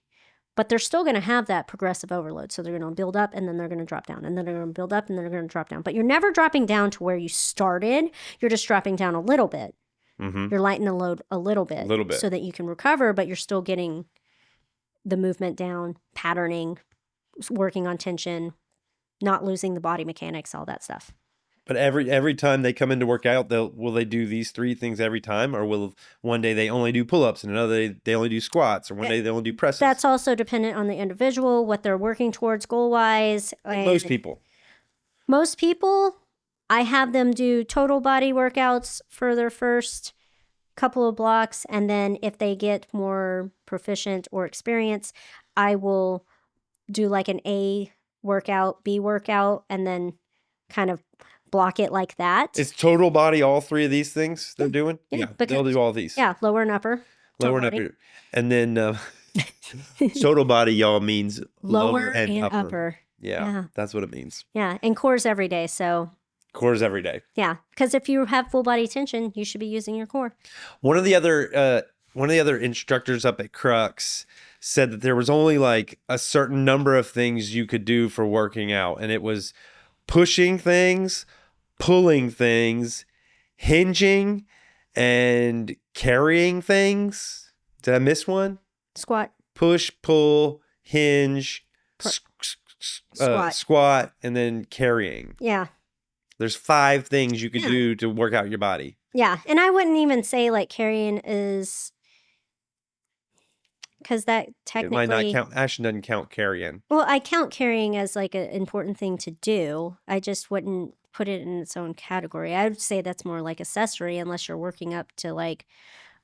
But they're still going to have that progressive overload. So they're going to build up and then they're going to drop down. And then they're going to build up and then they're going to drop down. But you're never dropping down to where you started. You're just dropping down a little bit. You're lightening the load a little bit. So that you can recover, but you're still getting the movement down, patterning, working on tension, not losing the body mechanics, all that stuff. But every time they come in to work out, will they do these 3 things every time, or will one day they only do pull-ups and another day they only do squats, or one day they only do presses? That's also dependent on the individual, what they're working towards goal-wise. Like most people. Most people, I have them do total body workouts for their first couple of blocks, and then if they get more proficient or experience, I will do like an A workout, B workout, and then kind of block it like that. Is total body all 3 of these things they're doing? Yeah, they'll do all these. Yeah, lower and upper. Lower and upper. And then total body, y'all, means lower and upper. Yeah, that's what it means. Yeah, and cores every day. So cores every day. Yeah, because if you have full body tension, you should be using your core. One of the other instructors up at Crux said that there was only like a certain number of things you could do for working out, and it was pushing things, pulling things, hinging, and carrying things. Did I miss one? Squat. Push, pull, hinge, squat, and then carrying. Yeah. There's 5 things you could do to work out your body. Yeah. And I wouldn't even say like carrying is, because that technically. It might not count. Ashtyn doesn't count carrying. Well, I count carrying as like an important thing to do. I just wouldn't put it in its own category. I would say that's more like accessory, unless you're working up to like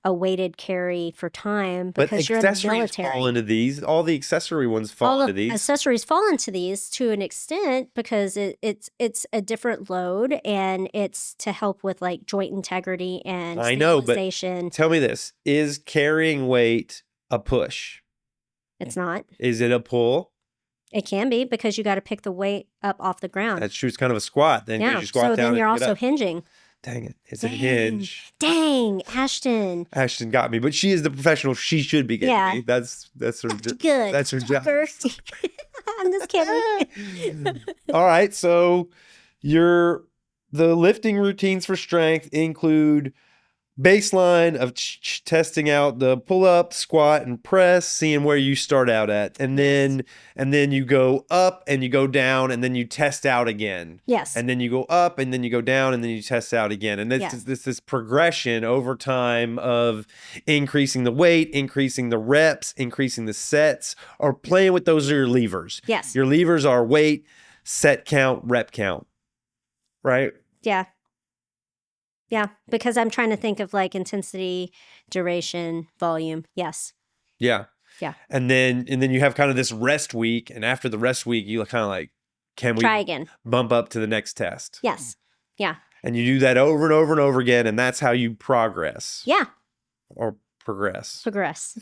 a weighted carry for time, because you're in the military. Fall into these. All the accessory ones fall into these. Accessories fall into these to an extent, because it's a different load, and it's to help with like joint integrity and stabilization. I know, but tell me this: is carrying weight a push? It's not. Is it a pull? It can be, because you got to pick the weight up off the ground. That's true. It's kind of a squat. Then yeah. You squat so down then you're also hinging. Dang it. It's a hinge. Dang, Ashtyn. Ashtyn got me, but she is the professional. She should be getting me. That's her good. That's her job. I'm just kidding. All right. So the lifting routines for strength include baseline of testing out the pull-up, squat, and press, seeing where you start out at, and then you go up and you go down, and then you test out again. Yes. And then you go up and then you go down, and then you test out again. And this progression over time of increasing the weight, increasing the reps, increasing the sets, or playing with those are your levers. Yes. Your levers are weight, set count, rep count. Right? Yeah. Yeah, because I'm trying to think of like intensity, duration, volume. Yes. Yeah. Yeah. And then you have kind of this rest week, and after the rest week, you kind of like, can we try again? Bump up to the next test? Yes. Yeah. And you do that over and over and over again, and that's how you progress. Yeah. Or progress. Progress.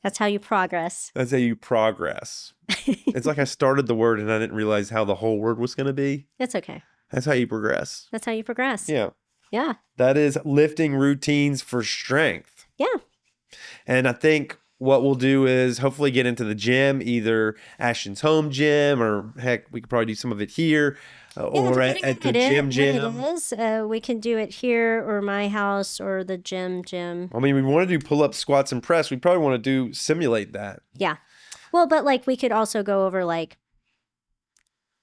That's how you progress. That's how you progress. It's like I started the word and I didn't realize how the whole word was going to be. It's okay. That's how you progress. That's how you progress. Yeah. Yeah. That is lifting routines for strength. Yeah. And I think what we'll do is hopefully get into the gym, either Ashtyn's home gym, or heck, we could probably do some of it here, or at the gym. It is. We can do it here, or my house, or the gym. I mean, we want to do pull-ups, squats, and press. We probably want to simulate that. Yeah. Well, but like we could also go over like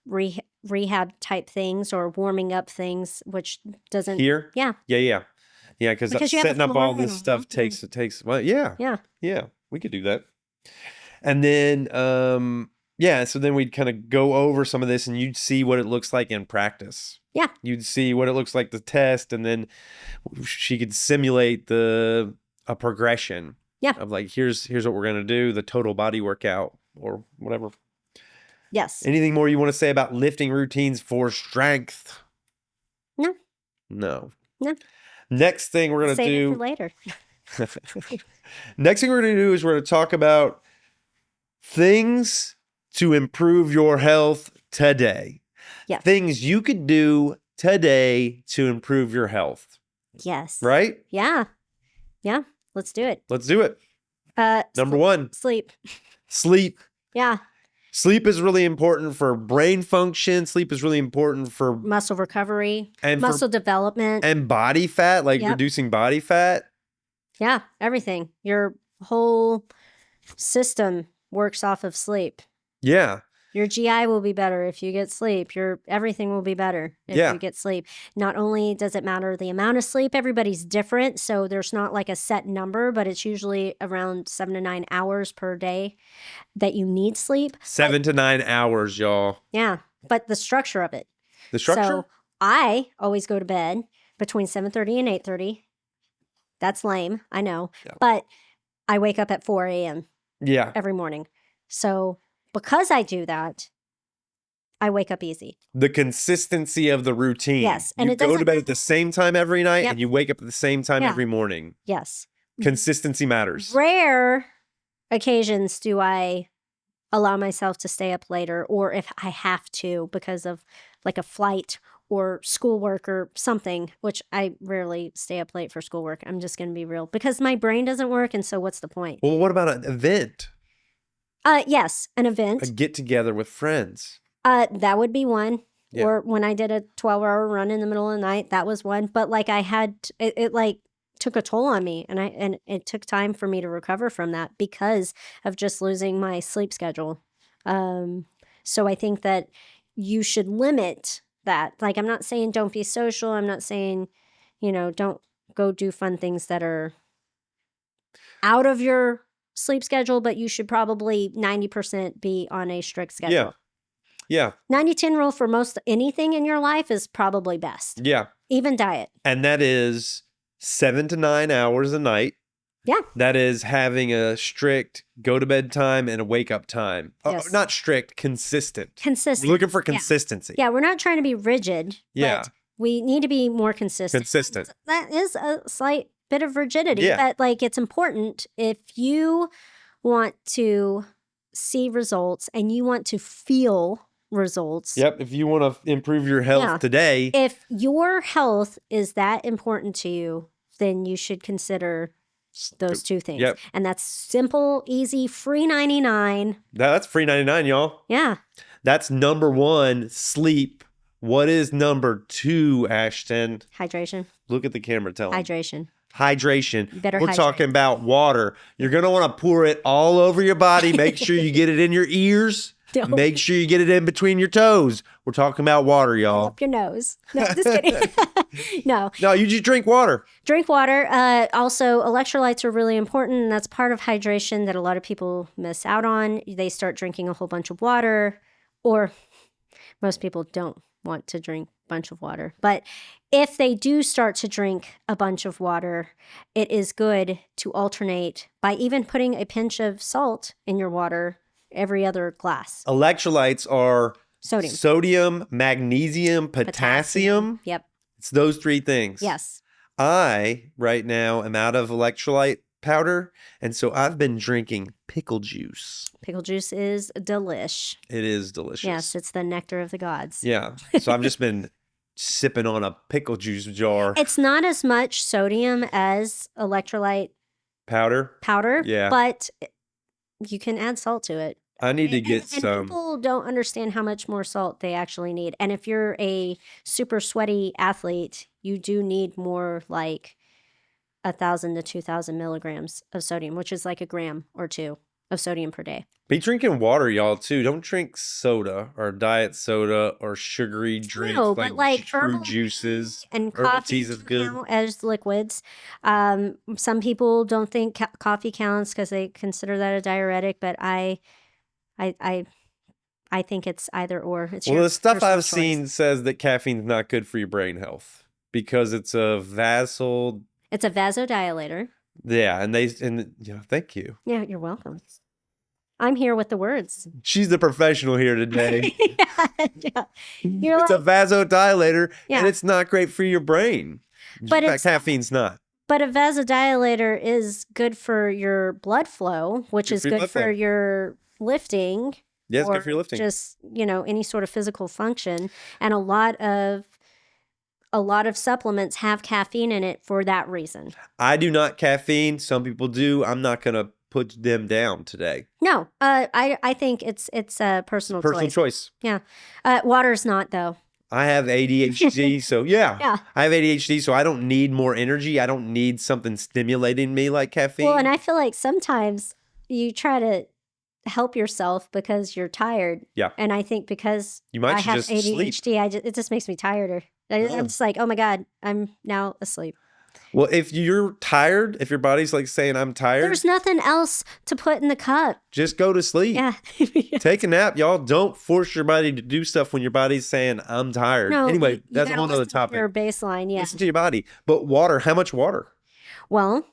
rehab type things, or warming up things, which doesn't here. Yeah. Because setting up all this stuff takes well, yeah, we could do that. And then so then we'd kind of go over some of this, and you'd see what it looks like in practice. Yeah, you'd see what it looks like to test, and then she could simulate a progression. Yeah, of like, here's what we're gonna do, the total body workout or whatever. Yes. Anything more you want to say about lifting routines for strength? No. Next thing we're going to do. Save it for later. Next thing we're going to do is we're going to talk about things to improve your health today. Yeah. Things you could do today to improve your health. Yes. Right? Yeah. Yeah. Let's do it. Let's do it. Number 1. Sleep. Yeah. Sleep is really important for brain function. Sleep is really important for muscle recovery and muscle development and body fat, like reducing body fat. Yeah, everything. Your whole system works off of sleep. Yeah. Your GI will be better if you get sleep. Your everything will be better if Yeah. you get sleep. Not only does it matter the amount of sleep, everybody's different. So there's not like a set number, but it's usually around 7 to 9 hours per day that you need sleep. 7 to 9 hours, y'all. Yeah. But the structure of it. The structure? So I always go to bed between 7:30 and 8:30. That's lame, I know. Yeah. But I wake up at 4 a.m. Yeah. every morning. So because I do that, I wake up easy. The consistency of the routine. Yes, and you it go to doesn't- bed at the same time every night Yep. and you wake up at the same time Yeah. every morning. Yes. Consistency matters. Rare occasions do I allow myself to stay up later, or if I have to because of like a flight or schoolwork or something, which I rarely stay up late for schoolwork. I'm just going to be real because my brain doesn't work. And so what's the point? Well, what about an event? Yes, an event. A get together with friends. That would be one. Yeah. Or when I did a 12-hour run in the middle of the night, that was one. But like I had, it like took a toll on me, and it took time for me to recover from that because of just losing my sleep schedule. So I think that you should limit that. Like I'm not saying don't be social. I'm not saying, don't go do fun things that are out of your sleep schedule, but you should probably 90% be on a strict schedule. Yeah. 90-10 rule for most anything in your life is probably best. Yeah. Even diet. And that is 7 to 9 hours a night. Yeah. That is having a strict go to bed time and a wake up time. Yes. Not strict, consistent. Consistent. We're looking for consistency. Yeah, we're not trying to be rigid. Yeah. But we need to be more consistent. Consistent. That is a slight bit of rigidity, Yeah. but like it's important if you want to see results and you want to feel results. Yep. If you want to improve your health Yeah. today. If your health is that important to you, then you should consider those two things. Yep. And that's simple, easy, free 99. That's free 99, y'all. Yeah. That's number one, sleep. What is number two, Ashtyn? Hydration. Look at the camera, tell 'em. Hydration. Hydration. You better We're hydrate. talking about water. You're going to want to pour it all over your body. Make sure you get it in your ears. No. Make sure you get it in between your toes. We're talking about water, y'all. Up your nose. No, just kidding. No. No, you just drink water. Drink water. Also, electrolytes are really important, and that's part of hydration that a lot of people miss out on. They start drinking a whole bunch of water, or most people don't want to drink a bunch of water. But if they do start to drink a bunch of water, it is good to alternate by even putting a pinch of salt in your water every other glass. Electrolytes are Sodium. magnesium, potassium. Yep. It's those three things. Yes. I, right now, am out of electrolyte powder, and so I've been drinking pickle juice. Pickle juice is delish. It is delicious. Yes, it's the nectar of the gods. Yeah. So I've just been sipping on a pickle juice jar. It's not as much sodium as electrolyte Powder. powder, Yeah. but you can add salt to it. I need to get And some. people don't understand how much more salt they actually need. And if you're a super sweaty athlete, you do need more like 1,000 to 2,000 milligrams of sodium, which is like a gram or two of sodium per day. Be drinking water, y'all, too. Don't drink soda or diet soda or sugary drinks No, but like fruit herbal juices. And Herbal coffee teas is good. count as liquids. Some people don't think coffee counts because they consider that a diuretic, but I think it's either or. It's Well, your the stuff personal I've choice. seen says that caffeine's not good for your brain health because it's a vasal. It's a vasodilator. Yeah, thank you. Yeah, you're welcome. I'm here with the words. She's the professional here today. Yeah. You're It's like, a vasodilator, Yeah. and it's not great for your brain. But In it's- fact, caffeine's not. but a vasodilator is good for your blood flow, which Good is for your good blood for flow. your lifting. Yeah, it's or good for your lifting. Just, any sort of physical function. And a lot of supplements have caffeine in it for that reason. I do not caffeine. Some people do. I'm not going to put them down today. No, I think it's a personal Choice. Yeah. Water's not, though. I have ADHD, so yeah. Yeah. I have ADHD, so I don't need more energy. I don't need something stimulating me like caffeine. Well, and I feel like sometimes you try to help yourself because you're tired. Yeah. And I think because You might I should have just sleep. ADHD, it just makes me tireder. I'm just like, oh my God, I'm now asleep. Well, if you're tired, if your body's like saying I'm tired, There's nothing else to put in the cup. just go to sleep. Yeah. Take a nap, y'all. Don't force your body to do stuff when your body's saying I'm tired. No, Anyway, you that's a gotta whole nother listen to topic. your baseline, yeah. Listen to your body. But water, how much water? Well,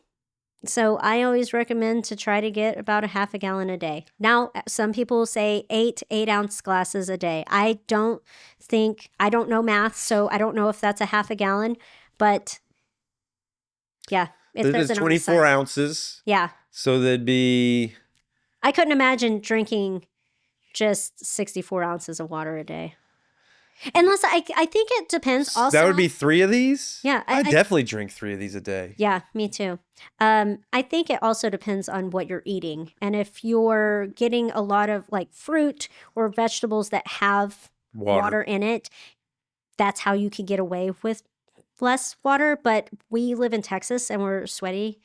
so I always recommend to try to get about a half a gallon a day. Now, some people say 8 ounce glasses a day. I don't know math, so I don't know if that's a half a gallon, but yeah, it This says is it on the 24 side. ounces. Yeah. So that'd be, I couldn't imagine drinking just 64 ounces of water a day. Unless I think it depends also. that would be 3 of these? Yeah, I definitely drink 3 of these a day. Yeah, me too. I think it also depends on what you're eating. And if you're getting a lot of like fruit or vegetables that have water in it, that's how you can get away with less water. But we live in Texas and we're sweaty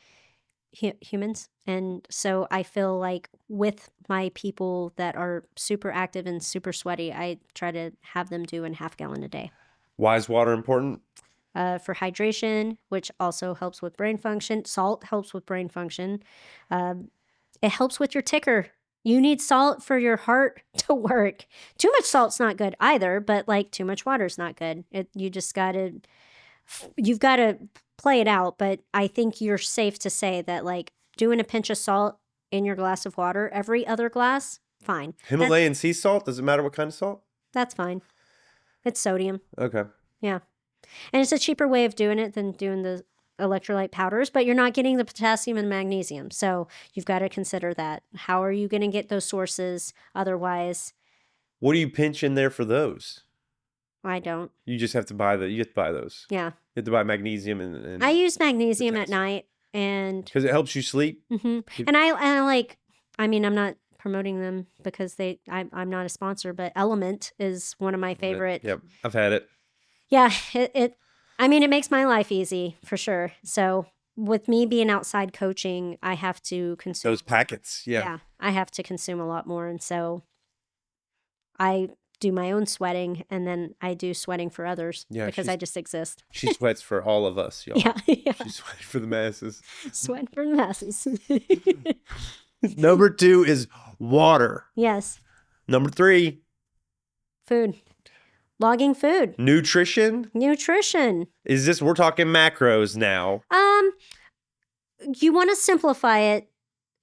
humans. And so I feel like with my people that are super active and super sweaty, I try to have them do a half gallon a day. Why is water important? For hydration, which also helps with brain function. Salt helps with brain function. It helps with your ticker. You need salt for your heart to work. Too much salt's not good either, but like too much water's not good. You've got to play it out. But I think you're safe to say that like doing a pinch of salt in your glass of water, every other glass, fine. Himalayan sea salt? Does it matter what kind of salt? That's fine. It's sodium. Okay. Yeah. And it's a cheaper way of doing it than doing the electrolyte powders, but you're not getting the potassium and magnesium. So you've got to consider that. How are you going to get those sources otherwise? What do you pinch in there for those? I don't. You just have to buy you have to buy those. Yeah. You have to buy magnesium and I use magnesium at night and because it helps you sleep. And I like, I mean, I'm not promoting them because I'm not a sponsor, but Element is one of my favorite. Yep. I've had it. Yeah, it makes my life easy for sure. So with me being outside coaching, I have to consume Those packets. Yeah. I have to consume a lot more. And so I do my own sweating and then I do sweating for others because I just exist. She sweats for all of us, y'all. Yeah. She's sweating for the masses. Sweat for the masses. Number 2 is water. Yes. Number 3. Food. Logging food. Nutrition. We're talking macros now. You want to simplify it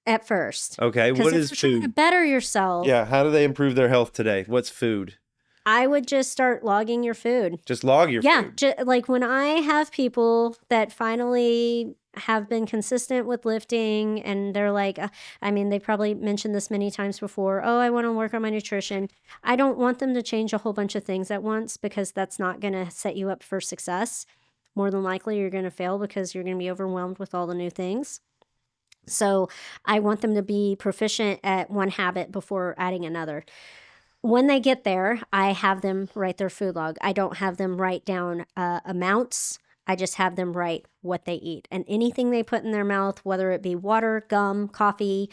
at first. Okay, what is food? Trying to better yourself. Yeah, how do they improve their health today? What's food? I would just start logging your food. Just log your food. Yeah, like when I have people that finally have been consistent with lifting and they're like, they probably mentioned this many times before, oh, I want to work on my nutrition. I don't want them to change a whole bunch of things at once because that's not going to set you up for success. More than likely, you're going to fail because you're going to be overwhelmed with all the new things. So I want them to be proficient at one habit before adding another. When they get there, I have them write their food log. I don't have them write down amounts. I just have them write what they eat. And anything they put in their mouth, whether it be water, gum, coffee,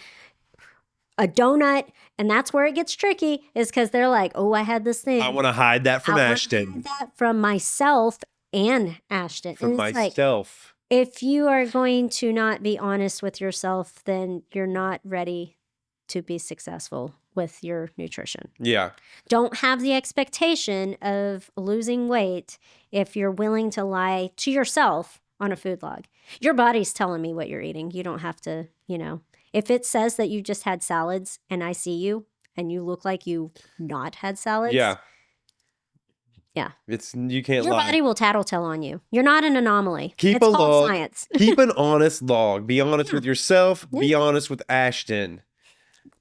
a donut, and that's where it gets tricky, is because they're like, oh, I had this thing. I want to hide that from Ashtyn. Hide that from myself and Ashtyn. From myself. If you are going to not be honest with yourself, then you're not ready to be successful with your nutrition. Yeah. Don't have the expectation of losing weight if you're willing to lie to yourself on a food log. Your body's telling me what you're eating. You don't have to, if it says that you just had salads and I see you and you look like you not had salads. Yeah. Yeah. You can't lie. Your body will tattletale on you. You're not an anomaly. Keep it's a called log. Science. Keep an honest log. Be honest with yourself. Yeah. Be honest with Ashtyn.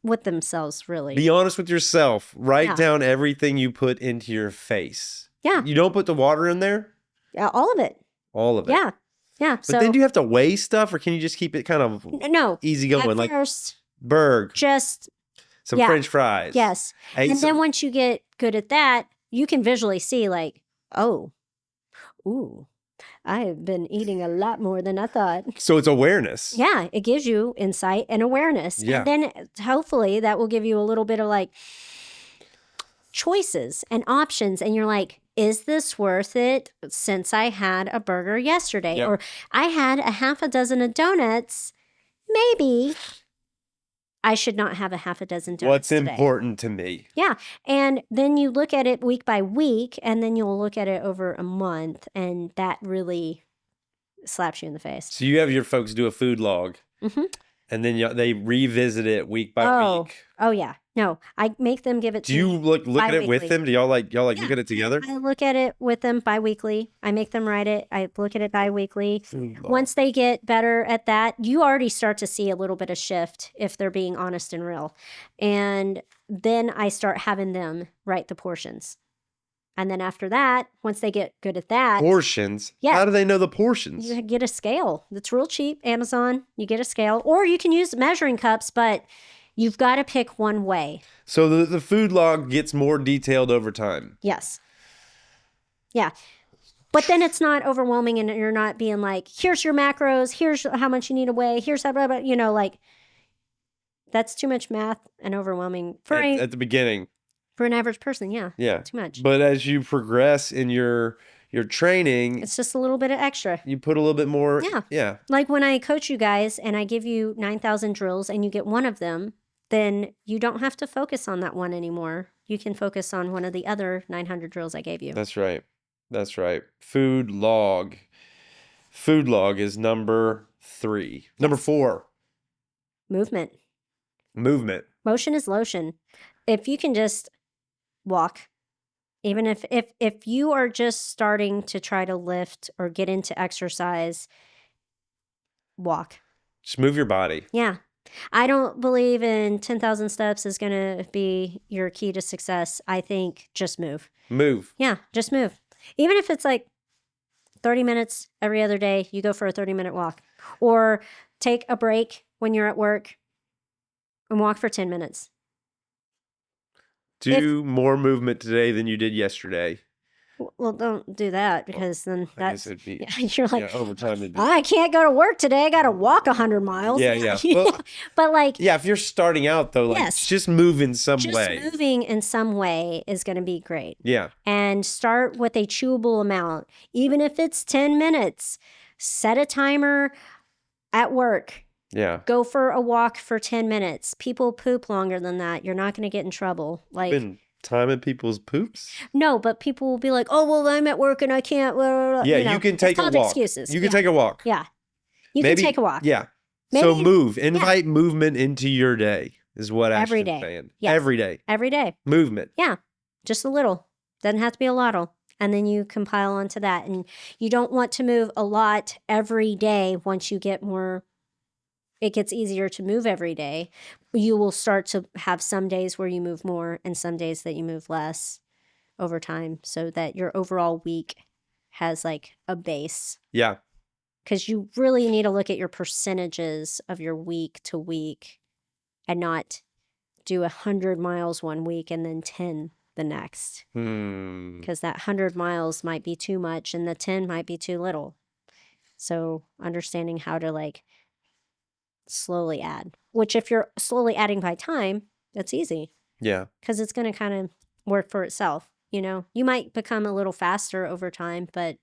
With themselves, really. Be honest with yourself. Write down everything you put into your face. Yeah. You don't put the water in there? Yeah, all of it. All of it. Yeah. Yeah. But then do you have to weigh stuff or can you just keep it kind of easy going? Like first, Berg. Just some French fries. Yes. Then once you get good at that, you can visually see like, oh, ooh, I've been eating a lot more than I thought. So it's awareness. Yeah, it gives you insight and awareness. Yeah. And then hopefully that will give you a little bit of like choices and options. And you're like, is this worth it since I had a burger yesterday? Yep. Or I had a half a dozen of donuts. Maybe I should not have a half a dozen donuts. What's today. important to me? Yeah. And then you look at it week by week, and then you'll look at it over a month, and that really slaps you in the face. So you have your folks do a food log, Mm-hmm. and then they revisit it week by week. Oh yeah. No, I make them give it to Do you me. look at it with Bi-weekly. them? Do y'all look Yeah. at it together? I look at it with them bi-weekly. I make them write it. I look at it bi-weekly. Food log. Once they get better at that, you already start to see a little bit of shift if they're being honest and real. And then I start having them write the portions. And then after that, once they get good at that, Portions? Yeah. How do they know the portions? you get a scale. It's real cheap. Amazon, you get a scale. Or you can use measuring cups, but you've got to pick one way. So the food log gets more detailed over time. Yes. Yeah. But then it's not overwhelming, and you're not being like, here's your macros, here's how much you need to weigh, here's how, blah, blah, you know, like that's too much math and overwhelming for At the beginning. for an average person. Yeah. Yeah. Too much. But as you progress in your training, It's just a little bit of extra. you put a little bit more. Yeah. Yeah. Like when I coach you guys and I give you 9,000 drills and you get one of them, then you don't have to focus on that one anymore. You can focus on one of the other 900 drills I gave you. That's right. That's right. Food log. Food log is number 3. Number 4, Movement. movement. Motion is lotion. If you can just walk, even if you are just starting to try to lift or get into exercise, walk. Just move your body. Yeah. I don't believe in 10,000 steps is going to be your key to success. I think just move. Move. Yeah, just move. Even if it's like 30 minutes every other day, you go for a 30-minute walk. Or take a break when you're at work and walk for 10 minutes. Do more movement today than you did yesterday. Well, don't do that because then I guess that's it'd be you're like, over time. It'd be, I can't go to work today. I got to walk 100 miles. Yeah. Well, But like, yeah, if you're starting out though, like Yes. just move in some just way. moving in some way is going to be great. Yeah. And start with a chewable amount, even if it's 10 minutes. Set a timer at work. Yeah. Go for a walk for 10 minutes. People poop longer than that. You're not going to get in trouble. Like, Been timing people's poops. no, but people will be like, oh, well, I'm at work and I can't. Blah, blah, blah. Yeah, You know, you can it's take a called walk. excuses. You can take a walk. Yeah. You Maybe, can take a walk. Yeah. So Maybe- move. Invite movement into your day is what Every Ashtyn's day. saying. Yes. Every day. Every day. Movement. Yeah. Just a little. Doesn't have to be a lot. And then you compile onto that. And you don't want to move a lot every day. Once you get more, it gets easier to move every day. You will start to have some days where you move more and some days that you move less over time, so that your overall week has like a base. Yeah. Because you really need to look at your percentages of your week to week and not do 100 miles one week and then 10 the next. Because that 100 miles might be too much and the 10 might be too little. So understanding how to like slowly add, which if you're slowly adding by time, that's easy Yeah. because it's going to kind of work for itself. You know, you might become a little faster over time, but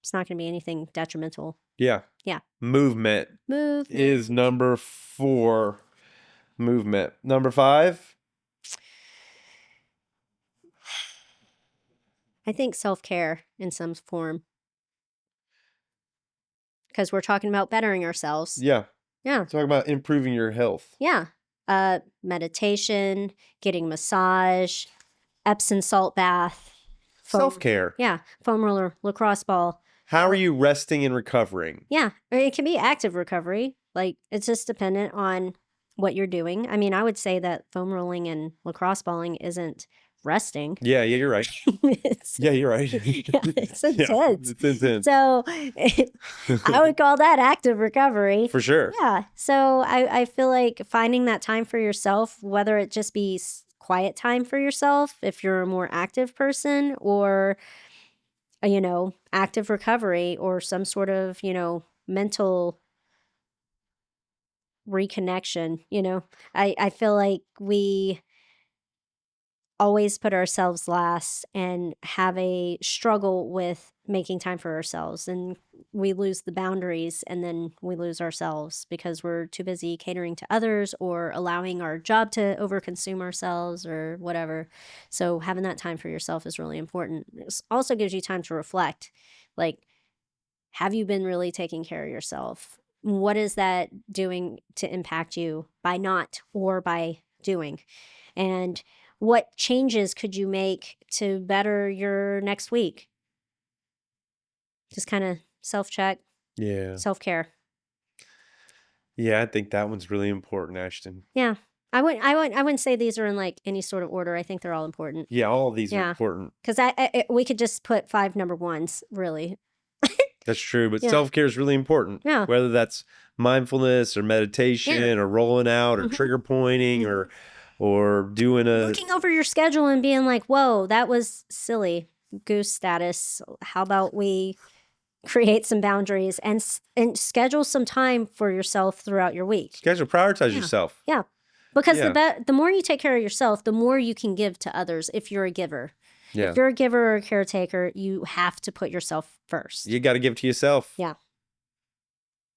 it's not going to be anything detrimental. Yeah. Yeah. Movement Move. is number 4. Movement. Number 5. I think self-care in some form. Because we're talking about bettering ourselves. Yeah. Yeah. Talk about improving your health. Yeah. Meditation, getting massage, Epsom salt bath. Foam. Self-care. Yeah. Foam roller, lacrosse ball. How are you resting and recovering? Yeah. It can be active recovery. Like, it's just dependent on what you're doing. I mean, I would say that foam rolling and lacrosse balling isn't resting. Yeah, you're right. It's, Yeah, you're right. it's intense. Yeah, it's intense. So I would call that active recovery. For sure. Yeah. So I feel like finding that time for yourself, whether it just be quiet time for yourself if you're a more active person, or active recovery or some sort of, mental reconnection. I feel like we always put ourselves last and have a struggle with making time for ourselves, and we lose the boundaries, and then we lose ourselves because we're too busy catering to others or allowing our job to overconsume ourselves or whatever. So having that time for yourself is really important. It also gives you time to reflect, like, have you been really taking care of yourself? What is that doing to impact you by not or by doing? And what changes could you make to better your next week? Just kind of self-check, Yeah. self-care. Yeah, I think that one's really important, Ashtyn. Yeah. I wouldn't say these are in like any sort of order. I think they're all important. Yeah, all of these are Yeah. important. Because we could just put 5 number ones, really. That's true, but Yeah. self-care is really important. Yeah. Whether that's mindfulness or meditation or rolling out or trigger pointing or doing a Looking over your schedule and being like, whoa, that was silly. Goose status. How about we create some boundaries and schedule some time for yourself throughout your week? schedule, prioritize yourself. Yeah. Because Yeah. the more you take care of yourself, the more you can give to others if you're a giver. Yeah. If you're a giver or a caretaker, you have to put yourself first. You got to give to yourself. Yeah.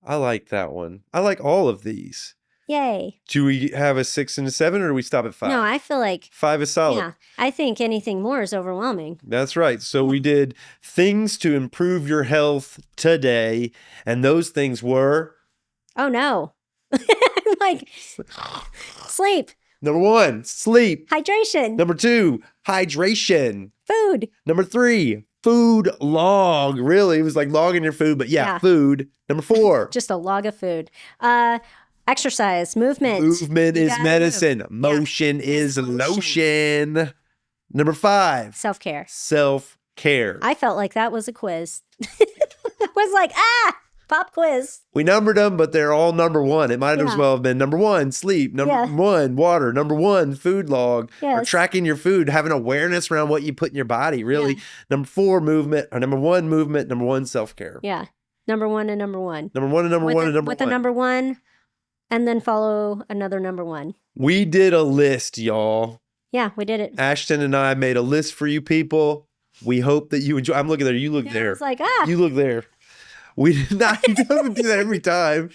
I like that one. I like all of these. Yay. Do we have a 6 and a 7 or do we stop at 5? No, I feel like 5 is solid. yeah. I think anything more is overwhelming. That's right. So we did things to improve your health today, and those things were Oh no. Like sleep, number 1, sleep. hydration, Number 2, hydration. food. Number 3, food log. Really, it was like logging your food, but yeah, Yeah. food. Number 4, Just a log of food. Exercise, movement. movement You is gotta medicine. move. Motion is lotion. lotion. Number 5, Self-care. self-care. I felt like that was a quiz. I was like, pop quiz. We numbered them, but they're all number 1. It might as Yeah. well have been number 1, sleep. Number Yeah. 1, water. Number 1, food log. Or Yes. tracking your food, having awareness around what you put in your body, really. Yeah. Number 4, movement. Or number 1, movement. Number 1, self-care. Yeah. Number 1 and number 1. Number 1 and number 1 and number with 1. a number 1 and then follow another number 1. We did a list, y'all. Yeah, we did it. Ashtyn and I made a list for you people. We hope that you enjoy. I'm looking there. You look I there. was like, You look there. We did not. He doesn't do that every time.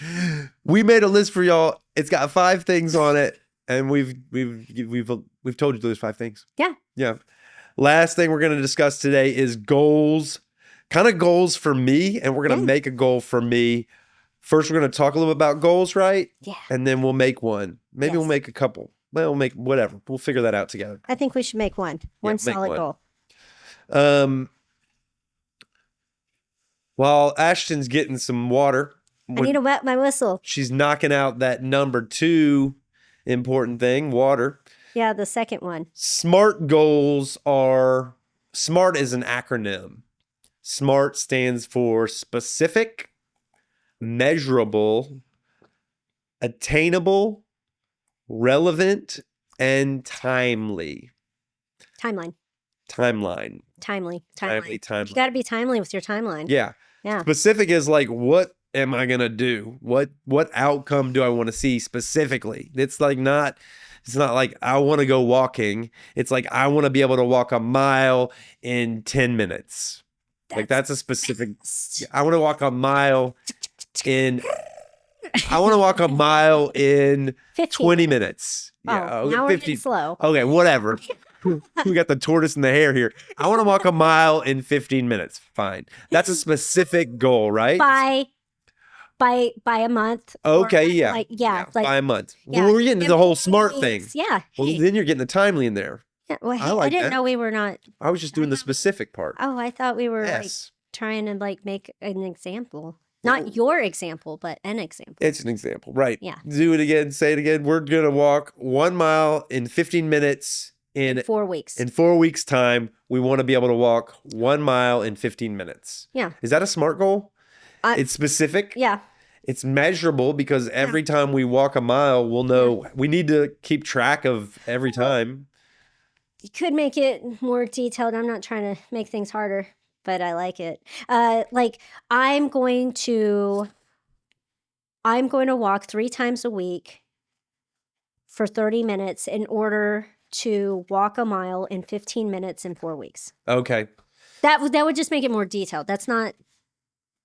We made a list for y'all. It's got 5 things on it, and we've told you there's 5 things. Yeah. Yeah. Last thing we're going to discuss today is goals. Kind of goals for me, and we're going to make a goal for me. First, we're going to talk a little bit about goals, right? Yeah. And then we'll make one. Maybe we'll make a couple. Well, we'll make whatever. We'll figure that out together. I think we should make one. One make solid one. goal. While Ashton's getting some water, I need to wet my whistle. she's knocking out that number 2 important thing, water. Yeah, the second one. SMART goals are, SMART is an acronym. SMART stands for specific, measurable, attainable, relevant, and timely. Timeline. Timeline. Timely. Timely. You got to be timely with your timeline. Yeah. Yeah. Specific is like, what am I gonna do? What outcome do I want to see specifically? It's not like I want to go walking. It's like I want to be able to walk a mile in 10 minutes. That's a specific. I want to walk a mile in. I want to walk a mile in 15 20 minutes. Oh, now we're getting slow. Okay, whatever. We got the tortoise and the hare here. I want to walk a mile in 15 minutes. Fine. That's a specific goal, right? By a month. or Okay, yeah. Like by a month. yeah. Well, we're getting to the whole SMART thing. weeks. Yeah. Well, Hey. then you're getting the timely in there. Yeah, well, hey, I like didn't that. know we were not. I was just doing the specific part. Oh, I thought we were like Yes. trying to like make an example. Not your example, but an example. It's an example, right? Yeah. Do it again. Say it again. We're going to walk 1 mile in 15 minutes in 4 weeks. 4 weeks' time. We want to be able to walk 1 mile in 15 minutes. Yeah. Is that a SMART goal? It's specific. Yeah. It's measurable because every time we walk a mile, we'll know we need to keep track of every time. You could make it more detailed. I'm not trying to make things harder. but I like it. Like I'm going to walk 3 times a week for 30 minutes in order to walk a mile in 15 minutes in 4 weeks. Okay. That would just make it more detailed. That's not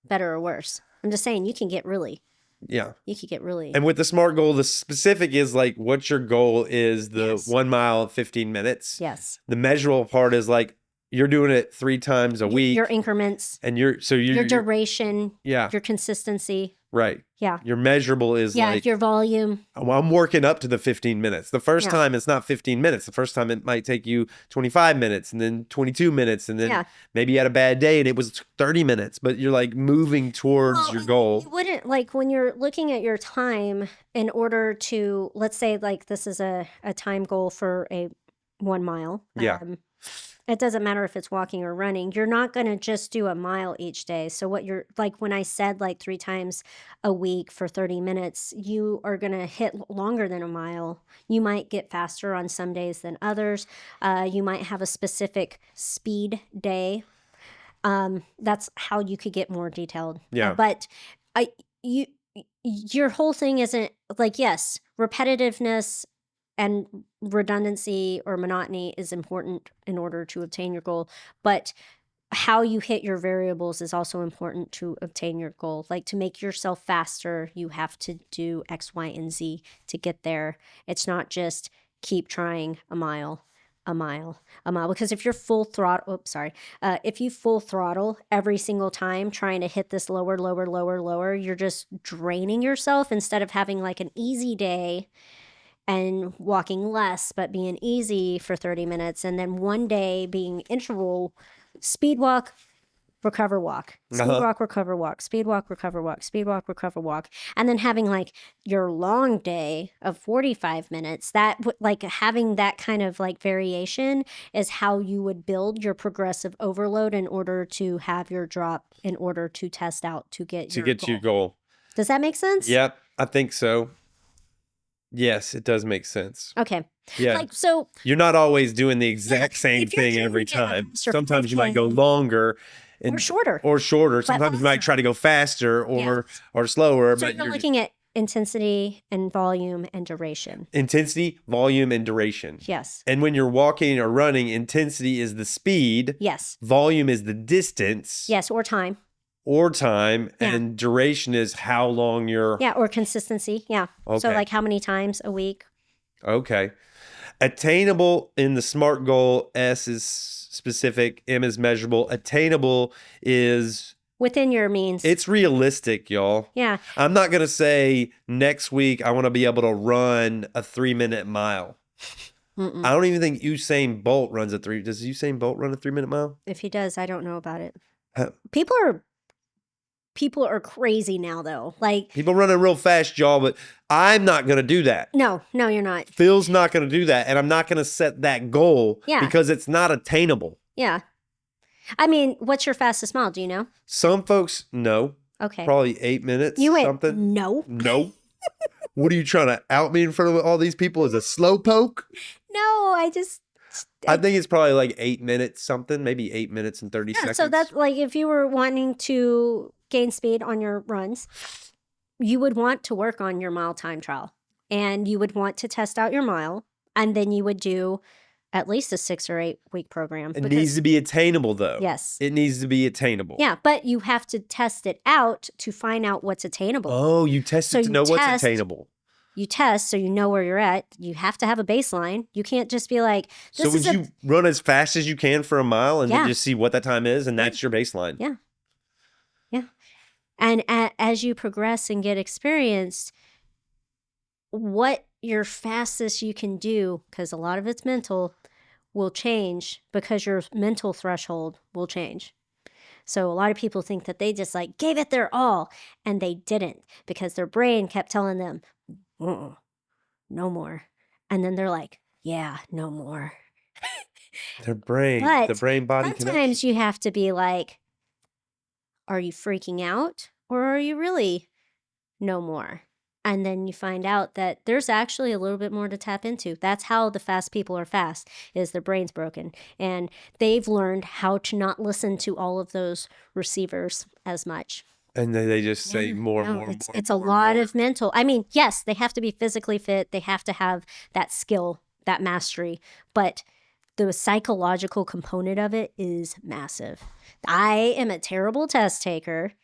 better or worse. I'm just saying you could get really. And with the SMART goal, the specific is like what your goal is, the Yes. 1 mile, 15 minutes. Yes. The measurable part is like you're doing it 3 times a week. Your increments. And your duration. Yeah. Your consistency. Right. Yeah. Your measurable is like your volume. Well, I'm working up to the 15 minutes. The first time it's not 15 minutes. The first time it might take you 25 minutes and then 22 minutes. And then maybe you had a bad day and it was 30 minutes, but you're like moving towards your goal. You wouldn't, like when you're looking at your time in order to, let's say like this is a time goal for a 1 mile. Yeah. It doesn't matter if it's walking or running. You're not going to just do a mile each day. So what you're like, when I said like 3 times a week for 30 minutes, you are going to hit longer than a mile. You might get faster on some days than others. You might have a specific speed day. That's how you could get more detailed. Yeah. But your whole thing isn't like, yes, repetitiveness and redundancy or monotony is important in order to obtain your goal, but how you hit your variables is also important to obtain your goal. Like to make yourself faster, you have to do X, Y, and Z to get there. It's not just keep trying a mile, because if you're full throttle, if you full throttle every single time trying to hit this lower, you're just draining yourself instead of having like an easy day and walking less, but being easy for 30 minutes. And then one day being interval, speed walk, recover walk, speed walk, recover walk, speed walk, recover walk, speed walk, recover walk. And then having like your long day of 45 minutes, that like having that kind of like variation is how you would build your progressive overload in order to have your drop, in order to test out to get to your goal. Does that make sense? Yep, I think so. Yes, it does make sense. Okay. Yeah. Like, so you're not always doing the exact same thing every time. Sometimes you might go longer or shorter. Sometimes you might try to go faster or slower. So but you're looking at intensity and volume and duration. Intensity, volume, and duration. Yes. And when you're walking or running, intensity is the speed. Yes. Volume is the distance. Yes, or time. And duration is how long you're... Yeah, or consistency. Yeah. Okay. So like how many times a week. Okay. Attainable in the SMART goal, S is specific, M is measurable. Attainable is... within your means. It's realistic, y'all. Yeah. I'm not going to say next week I want to be able to run a 3-minute mile. I don't even think Usain Bolt runs a 3. Does Usain Bolt run a 3-minute mile? If he does, I don't know about it. People are crazy now, though. Like people running real fast, y'all, but I'm not going to do that. No, you're not. Phil's not going to do that, and I'm not going to set that goal because it's not attainable. Yeah. I mean, what's your fastest mile? Do you know? Some folks know. Okay. Probably 8 minutes. You went, something. No. What are you trying to out me in front of all these people as a slow poke? No, I think it's probably like 8 minutes something, maybe 8 minutes and 30 seconds. So that's like if you were wanting to gain speed on your runs, you would want to work on your mile time trial and you would want to test out your mile, and then you would do at least a 6 or 8 week program. It needs to be attainable though. Yes. It needs to be attainable. Yeah, but you have to test it out to find out what's attainable. Oh, you test it to know what's attainable. You test so you know where you're at. You have to have a baseline. You can't just be like, so would you run as fast as you can for a mile and then just see what that time is, and that's your baseline? Yeah. Yeah. And as you progress and get experienced, what your fastest you can do, because a lot of it's mental, will change because your mental threshold will change. So a lot of people think that they just like gave it their all, and they didn't, because their brain kept telling them, no more. And then they're like, yeah, no more. The brain body connection. Sometimes you have to be like, are you freaking out or are you really no more? And then you find out that there's actually a little bit more to tap into. That's how the fast people are fast, is their brain's broken. And they've learned how to not listen to all of those receivers as much. And they just say more, No, more, more, it's a more, lot more. of mental. I mean, yes, they have to be physically fit. They have to have that skill, that mastery, but the psychological component of it is massive. I am a terrible test taker.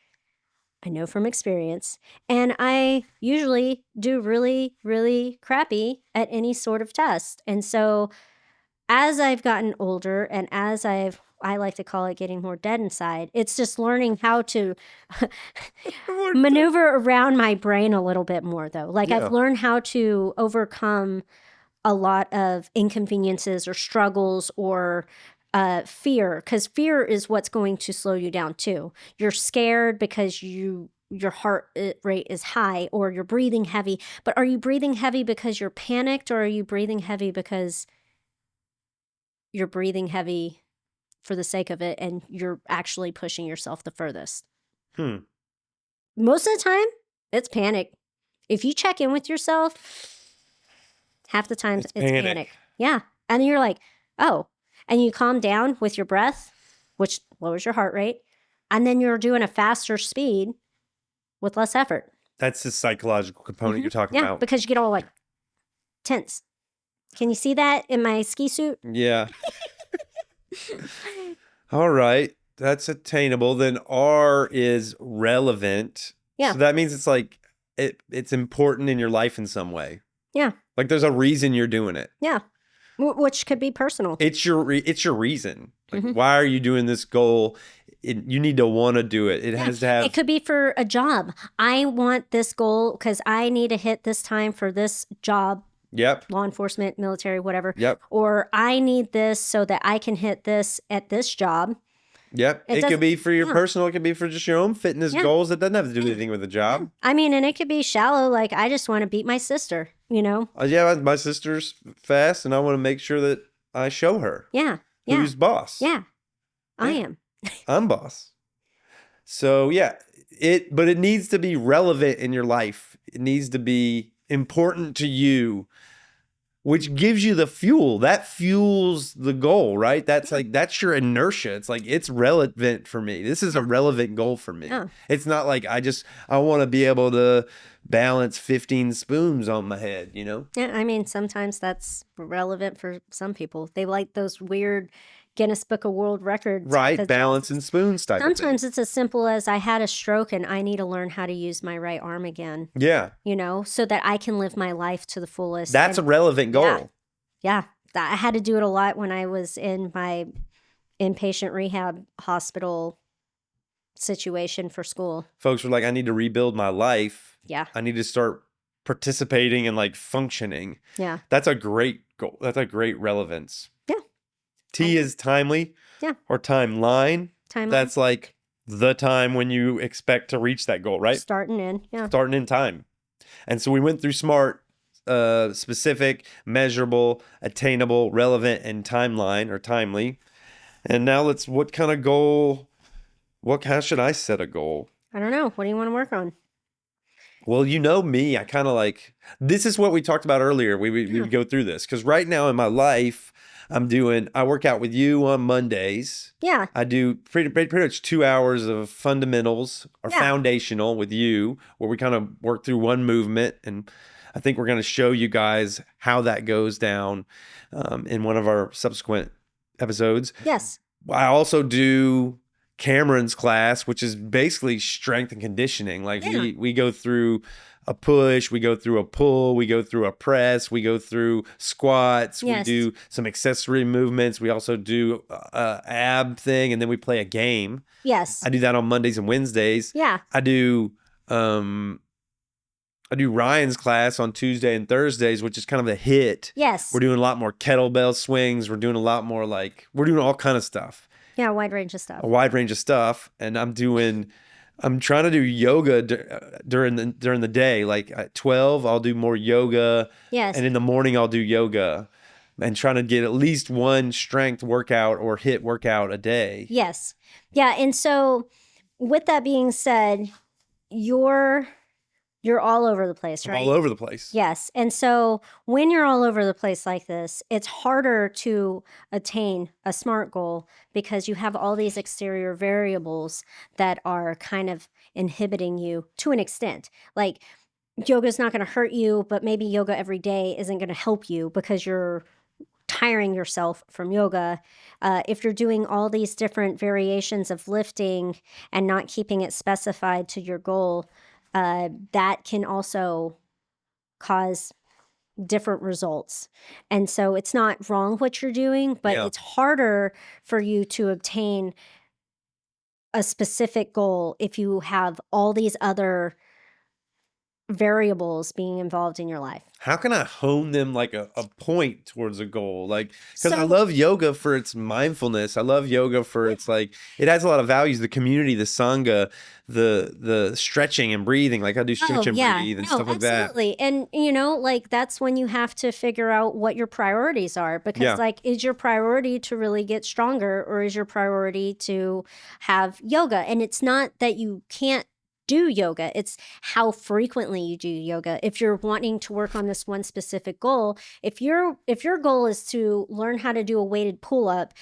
I know from experience, and I usually do really, really crappy at any sort of test. And so as I've gotten older and as I like to call it getting more dead inside, it's just learning how to maneuver around my brain a little bit more, though. Like, Yeah. I've learned how to overcome a lot of inconveniences or struggles or fear, because fear is what's going to slow you down too. You're scared because your heart rate is high, or you're breathing heavy. But are you breathing heavy because you're panicked, or are you breathing heavy because you're breathing heavy for the sake of it and you're actually pushing yourself the furthest? Most of the time, it's panic. If you check in with yourself, half the time it's panic. Yeah. And you're like, oh. And you calm down with your breath, which lowers your heart rate. And then you're doing a faster speed with less effort. That's the psychological component you're talking Yeah, about. because you get all like tense. Can you see that in my ski suit? Yeah. All right. That's attainable. Then R is relevant. Yeah. So that means it's like it's important in your life in some way. Yeah. Like there's a reason you're doing it. Yeah. Which could be personal. It's your reason. Like, why are you doing this goal? You need to want to do it. It has to have. It could be for a job. I want this goal because I need to hit this time for this job. Yep. Law enforcement, military, whatever. Yep. Or I need this so that I can hit this at this job. Yep. It could be for your personal. It could be for just your own fitness goals. It doesn't have to do anything with a job. I mean, and it could be shallow. Like, I just want to beat my sister, you know? Yeah, my sister's fast, and I want to make sure that I show her. Yeah. Who's boss? Yeah. I am. I'm boss. So yeah, but it needs to be relevant in your life. It needs to be important to you, which gives you the fuel. That fuels the goal, right? That's your inertia. It's like, it's relevant for me. This is a relevant goal for me. Yeah. It's not like I want to be able to balance 15 spoons on my head, you know? Yeah, I mean, sometimes that's relevant for some people. They like those weird Guinness Book of World Records. Right, balance and spoons type of thing. Sometimes it's as simple as I had a stroke and I need to learn how to use my right arm again. Yeah. You know, so that I can live my life to the fullest. That's a relevant goal. Yeah. I had to do it a lot when I was in my inpatient rehab hospital situation for school. Folks were like, I need to rebuild my life. Yeah. I need to start participating and like functioning. Yeah. That's a great goal. That's a great relevance. Yeah. T is timely. Yeah. Or timeline. Timeline. That's like the time when you expect to reach that goal, right? Starting in. Yeah. Starting in time. And so we went through SMART, specific, measurable, attainable, relevant, and timeline or timely. And now how should I set a goal? I don't know. What do you want to work on? Well, you know me, I kind of like, this is what we talked about earlier. We would go through this because right now in my life, I work out with you on Mondays. Yeah. I do pretty much 2 hours of fundamentals or foundational with you, where we kind of work through one movement. And I think we're going to show you guys how that goes down in one of our subsequent episodes. Yes. I also do Cameron's class, which is basically strength and conditioning. Like we go through a push, we go through a pull, we go through a press, we go through squats, we do some accessory movements. We also do a ab thing, and then we play a game. Yes. I do that on Mondays and Wednesdays. Yeah. I do Ryan's class on Tuesday and Thursdays, which is kind of a hit. Yes. We're doing a lot more kettlebell swings. We're doing a lot more we're doing all kind of stuff. Yeah, a wide range of stuff. A wide range of stuff. And I'm trying to do yoga during the day. Like at 12, I'll do more yoga. Yes. And in the morning, I'll do yoga. And trying to get at least one strength workout or HIIT workout a day. Yes. Yeah. And so with that being said, your You're all over the place, I'm all right? over the place. Yes. And so when you're all over the place like this, it's harder to attain a SMART goal because you have all these exterior variables that are kind of inhibiting you to an extent. Like yoga's not going to hurt you, but maybe yoga every day isn't going to help you because you're tiring yourself from yoga. If you're doing all these different variations of lifting and not keeping it specified to your goal, that can also cause different results. And so it's not wrong what you're doing, but Yeah. it's harder for you to obtain a specific goal if you have all these other variables being involved in your life. How can I hone them like a point towards a goal? Like, because I So, love yoga for its mindfulness. I love yoga for its like it has a lot of values. The community, the sangha, the stretching and breathing. Like I do stretch oh, and yeah, breathe and no, stuff like that. absolutely. And, like that's when you have to figure out what your priorities are because, Yeah. like, is your priority to really get stronger or is your priority to have yoga? And it's not that you can't do yoga, it's how frequently you do yoga. If you're wanting to work on this one specific goal, if your goal is to learn how to do a weighted pull up,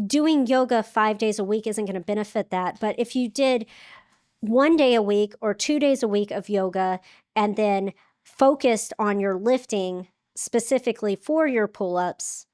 doing yoga 5 days a week isn't going to benefit that. But if you did 1 day a week or 2 days a week of yoga and then focused on your lifting specifically for your pull ups,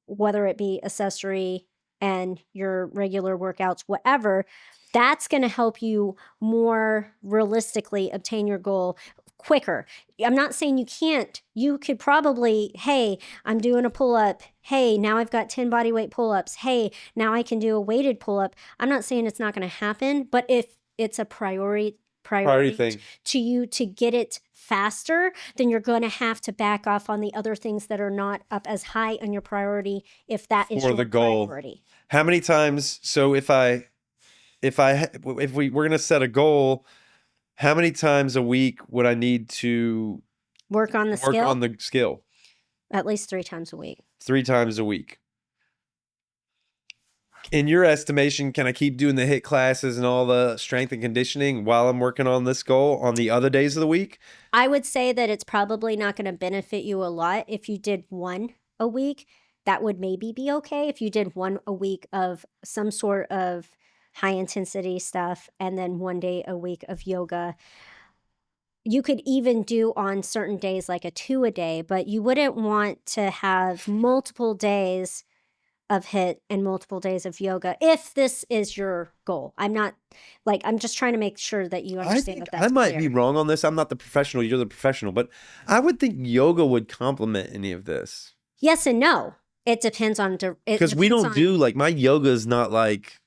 whether it be accessory and your regular workouts, whatever, that's going to help you more realistically obtain your goal quicker. I'm not saying you can't. You could probably, hey, I'm doing a pull up. Hey, now I've got 10 body weight pull ups. Hey, now I can do a weighted pull up. I'm not saying it's not going to happen, but if it's a Priority priority thing to you to get it faster, then you're going to have to back off on the other things that are not up as high on your priority if that is for the your goal. priority. How many times? So if we're gonna set a goal, how many times a week would I need to Work on the work on skill the skill? at least 3 times a week. 3 times a week. In your estimation, can I keep doing the hit classes and all the strength and conditioning while I'm working on this goal on the other days of the week? I would say that it's probably not going to benefit you a lot if you did one a week. That would maybe be okay if you did one a week of some sort of high intensity stuff and then 1 day a week of yoga. You could even do on certain days like a 2 a day, but you wouldn't want to have multiple days of hit and multiple days of yoga if this is your goal. I'm just trying to make sure that you I understand think that I that's might be clear. wrong on this. I'm not the professional, you're the professional, but I would think yoga would complement any of this. Yes and no. It Because we depends don't on, do like my yoga is not like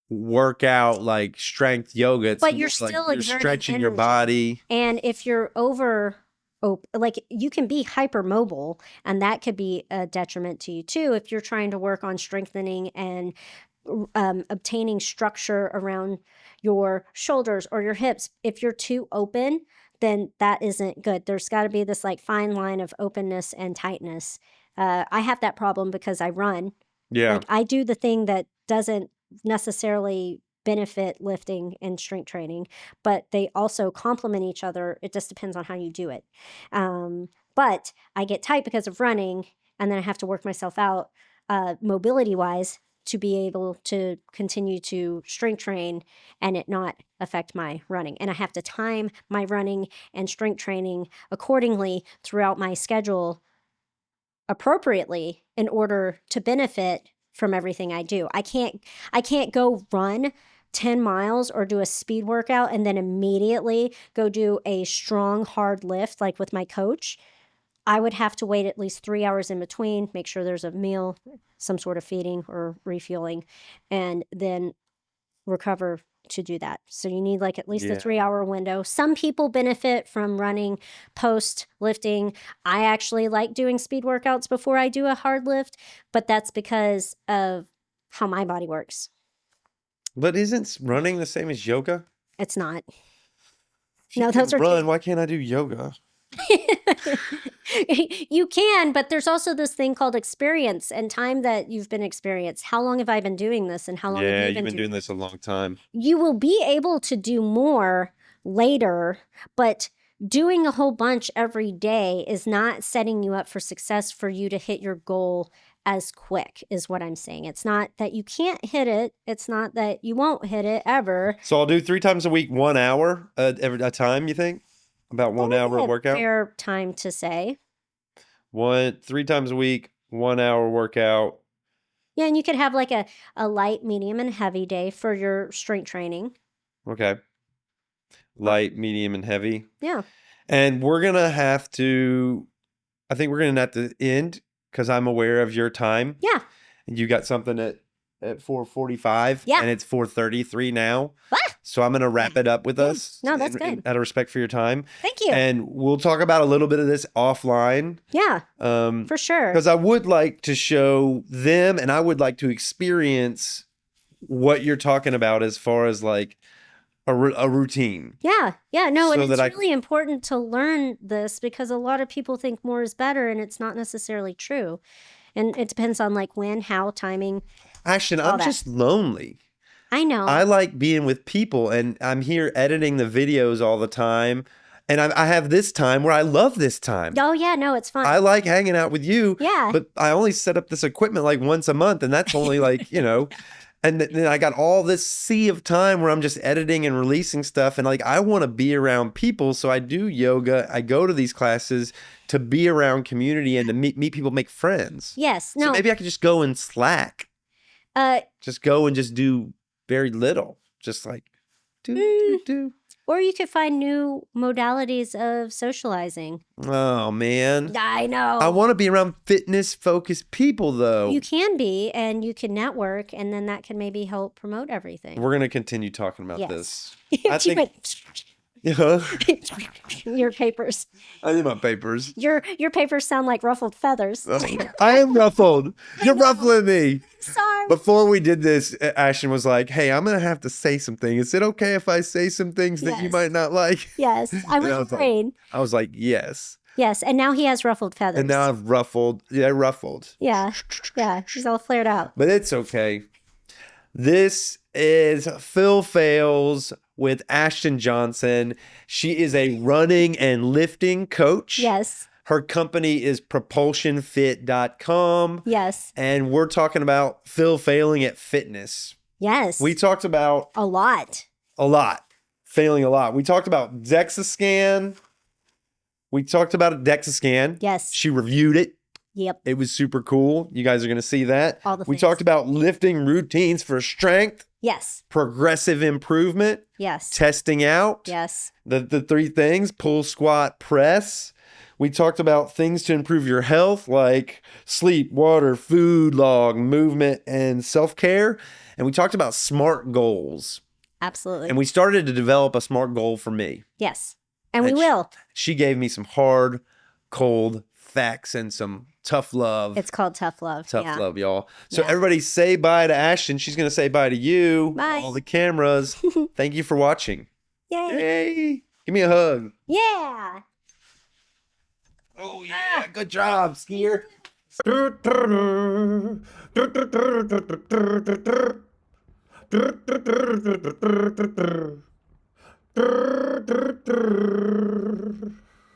workout like strength yoga. It's but you're more like still you're exerting stretching your energy. body. And if you're like you can be hypermobile and that could be a detriment to you too if you're trying to work on strengthening and obtaining structure around your shoulders or your hips. If you're too open, then that isn't good. There's got to be this like fine line of openness and tightness. I have that problem because I run. Yeah. Like I do the thing that doesn't necessarily benefit lifting and strength training, but they also complement each other. It just depends on how you do it. But I get tight because of running, and then I have to work myself out mobility wise to be able to continue to strength train and it not affect my running. And I have to time my running and strength training accordingly throughout my schedule appropriately in order to benefit from everything I do. I can't go run 10 miles or do a speed workout and then immediately go do a strong hard lift like with my coach. I would have to wait at least 3 hours in between, make sure there's a meal, some sort of feeding or refueling, and then recover to do that. So you need like at least a Yeah. 3 hour window. Some people benefit from running post lifting. I actually like doing speed workouts before I do a hard lift, but that's because of how my body works. But isn't running the same as yoga? It's not. If you No, can those are two. run, why can't I do yoga? You can, but there's also this thing called experience and time that you've been experienced. How long have I been doing this and how long have Yeah, you you've been been doing doing this a long time. you will be able to do more later, but doing a whole bunch every day is not setting you up for success for you to hit your goal as quick, is what I'm saying. It's not that you can't hit it. It's not that you won't hit it ever. So I'll do 3 times a week, 1 hour every a time, you think? About That 1 would hour be a workout? fair time to say. 3 times a week, 1 hour workout. Yeah, and you could have like a light, medium, and heavy day for your strength training. Okay. Light, medium, and heavy. Yeah. And we're going to have to, I think we're going to have to end because I'm aware of your time. Yeah. And you got something at 4:45. Yeah. And it's 4:33 now. What? So I'm going to wrap it up with us. No, that's good. Out of respect for your time. Thank you. And we'll talk about a little bit of this offline. Yeah, for sure. Because I would like to show them and I would like to experience what you're talking about as far as like a routine. Yeah. No, and So it's that really important to learn this because a lot of people think more is better, and it's not necessarily true. And it depends on like when, how, timing. Ashtyn, all I'm that. just lonely. I know. I like being with people, and I'm here editing the videos all the time. And I have this time where I love this time. Oh, yeah, no, it's fun. I like hanging out with you. Yeah. But I only set up this equipment like once a month, and that's only like, and then I got all this sea of time where I'm just editing and releasing stuff. And like, I want to be around people. So I do yoga. I go to these classes to be around community and to meet people, make friends. Yes. No. So maybe I could just go and slack. Just go and just do very little. Just like, do. Or you could find new modalities of socializing. Oh, man. I know. I want to be around fitness-focused people, though. You can be, and you can network, and then that can maybe help promote everything. We're going to continue talking about this. I You think... went- Your papers. I need my papers. Your papers sound like ruffled feathers. I am ruffled. You're ruffling me. Sorry. Before we did this, Ashtyn was like, hey, I'm going to have to say something. Is it okay if I say some things that you Yes. might not like? Yes, I And was afraid. I was like, yes. Yes, and now he has ruffled feathers. And now I've ruffled. Yeah, ruffled. Yeah, he's all flared out. But it's okay. This is Phil Phails with Ashtyn Johnson. She is a running and lifting coach. Yes. Her company is propulsionfit.com. Yes. And we're talking about Phil failing at fitness. Yes. We talked about a lot. Failing a lot. We talked about DEXA-scan. Yes. She reviewed it. Yep. It was super cool. You guys are going to see that. All the We things. talked about lifting routines for strength, Yes. progressive improvement, Yes. testing out. Yes. The 3 things: pull, squat, press. We talked about things to improve your health like sleep, water, food log, movement, and self-care. And we talked about SMART goals. Absolutely. And we started to develop a SMART goal for me. Yes. And we And will. She gave me some hard, cold facts and some tough love. It's called tough love. Tough Yeah. love, y'all. So Yeah. everybody say bye to Ashtyn. She's going to say bye to you. Bye. All the cameras. Thank you for watching. Yay. Yay. Give me a hug. Yeah. Oh, yeah. Good job, skier.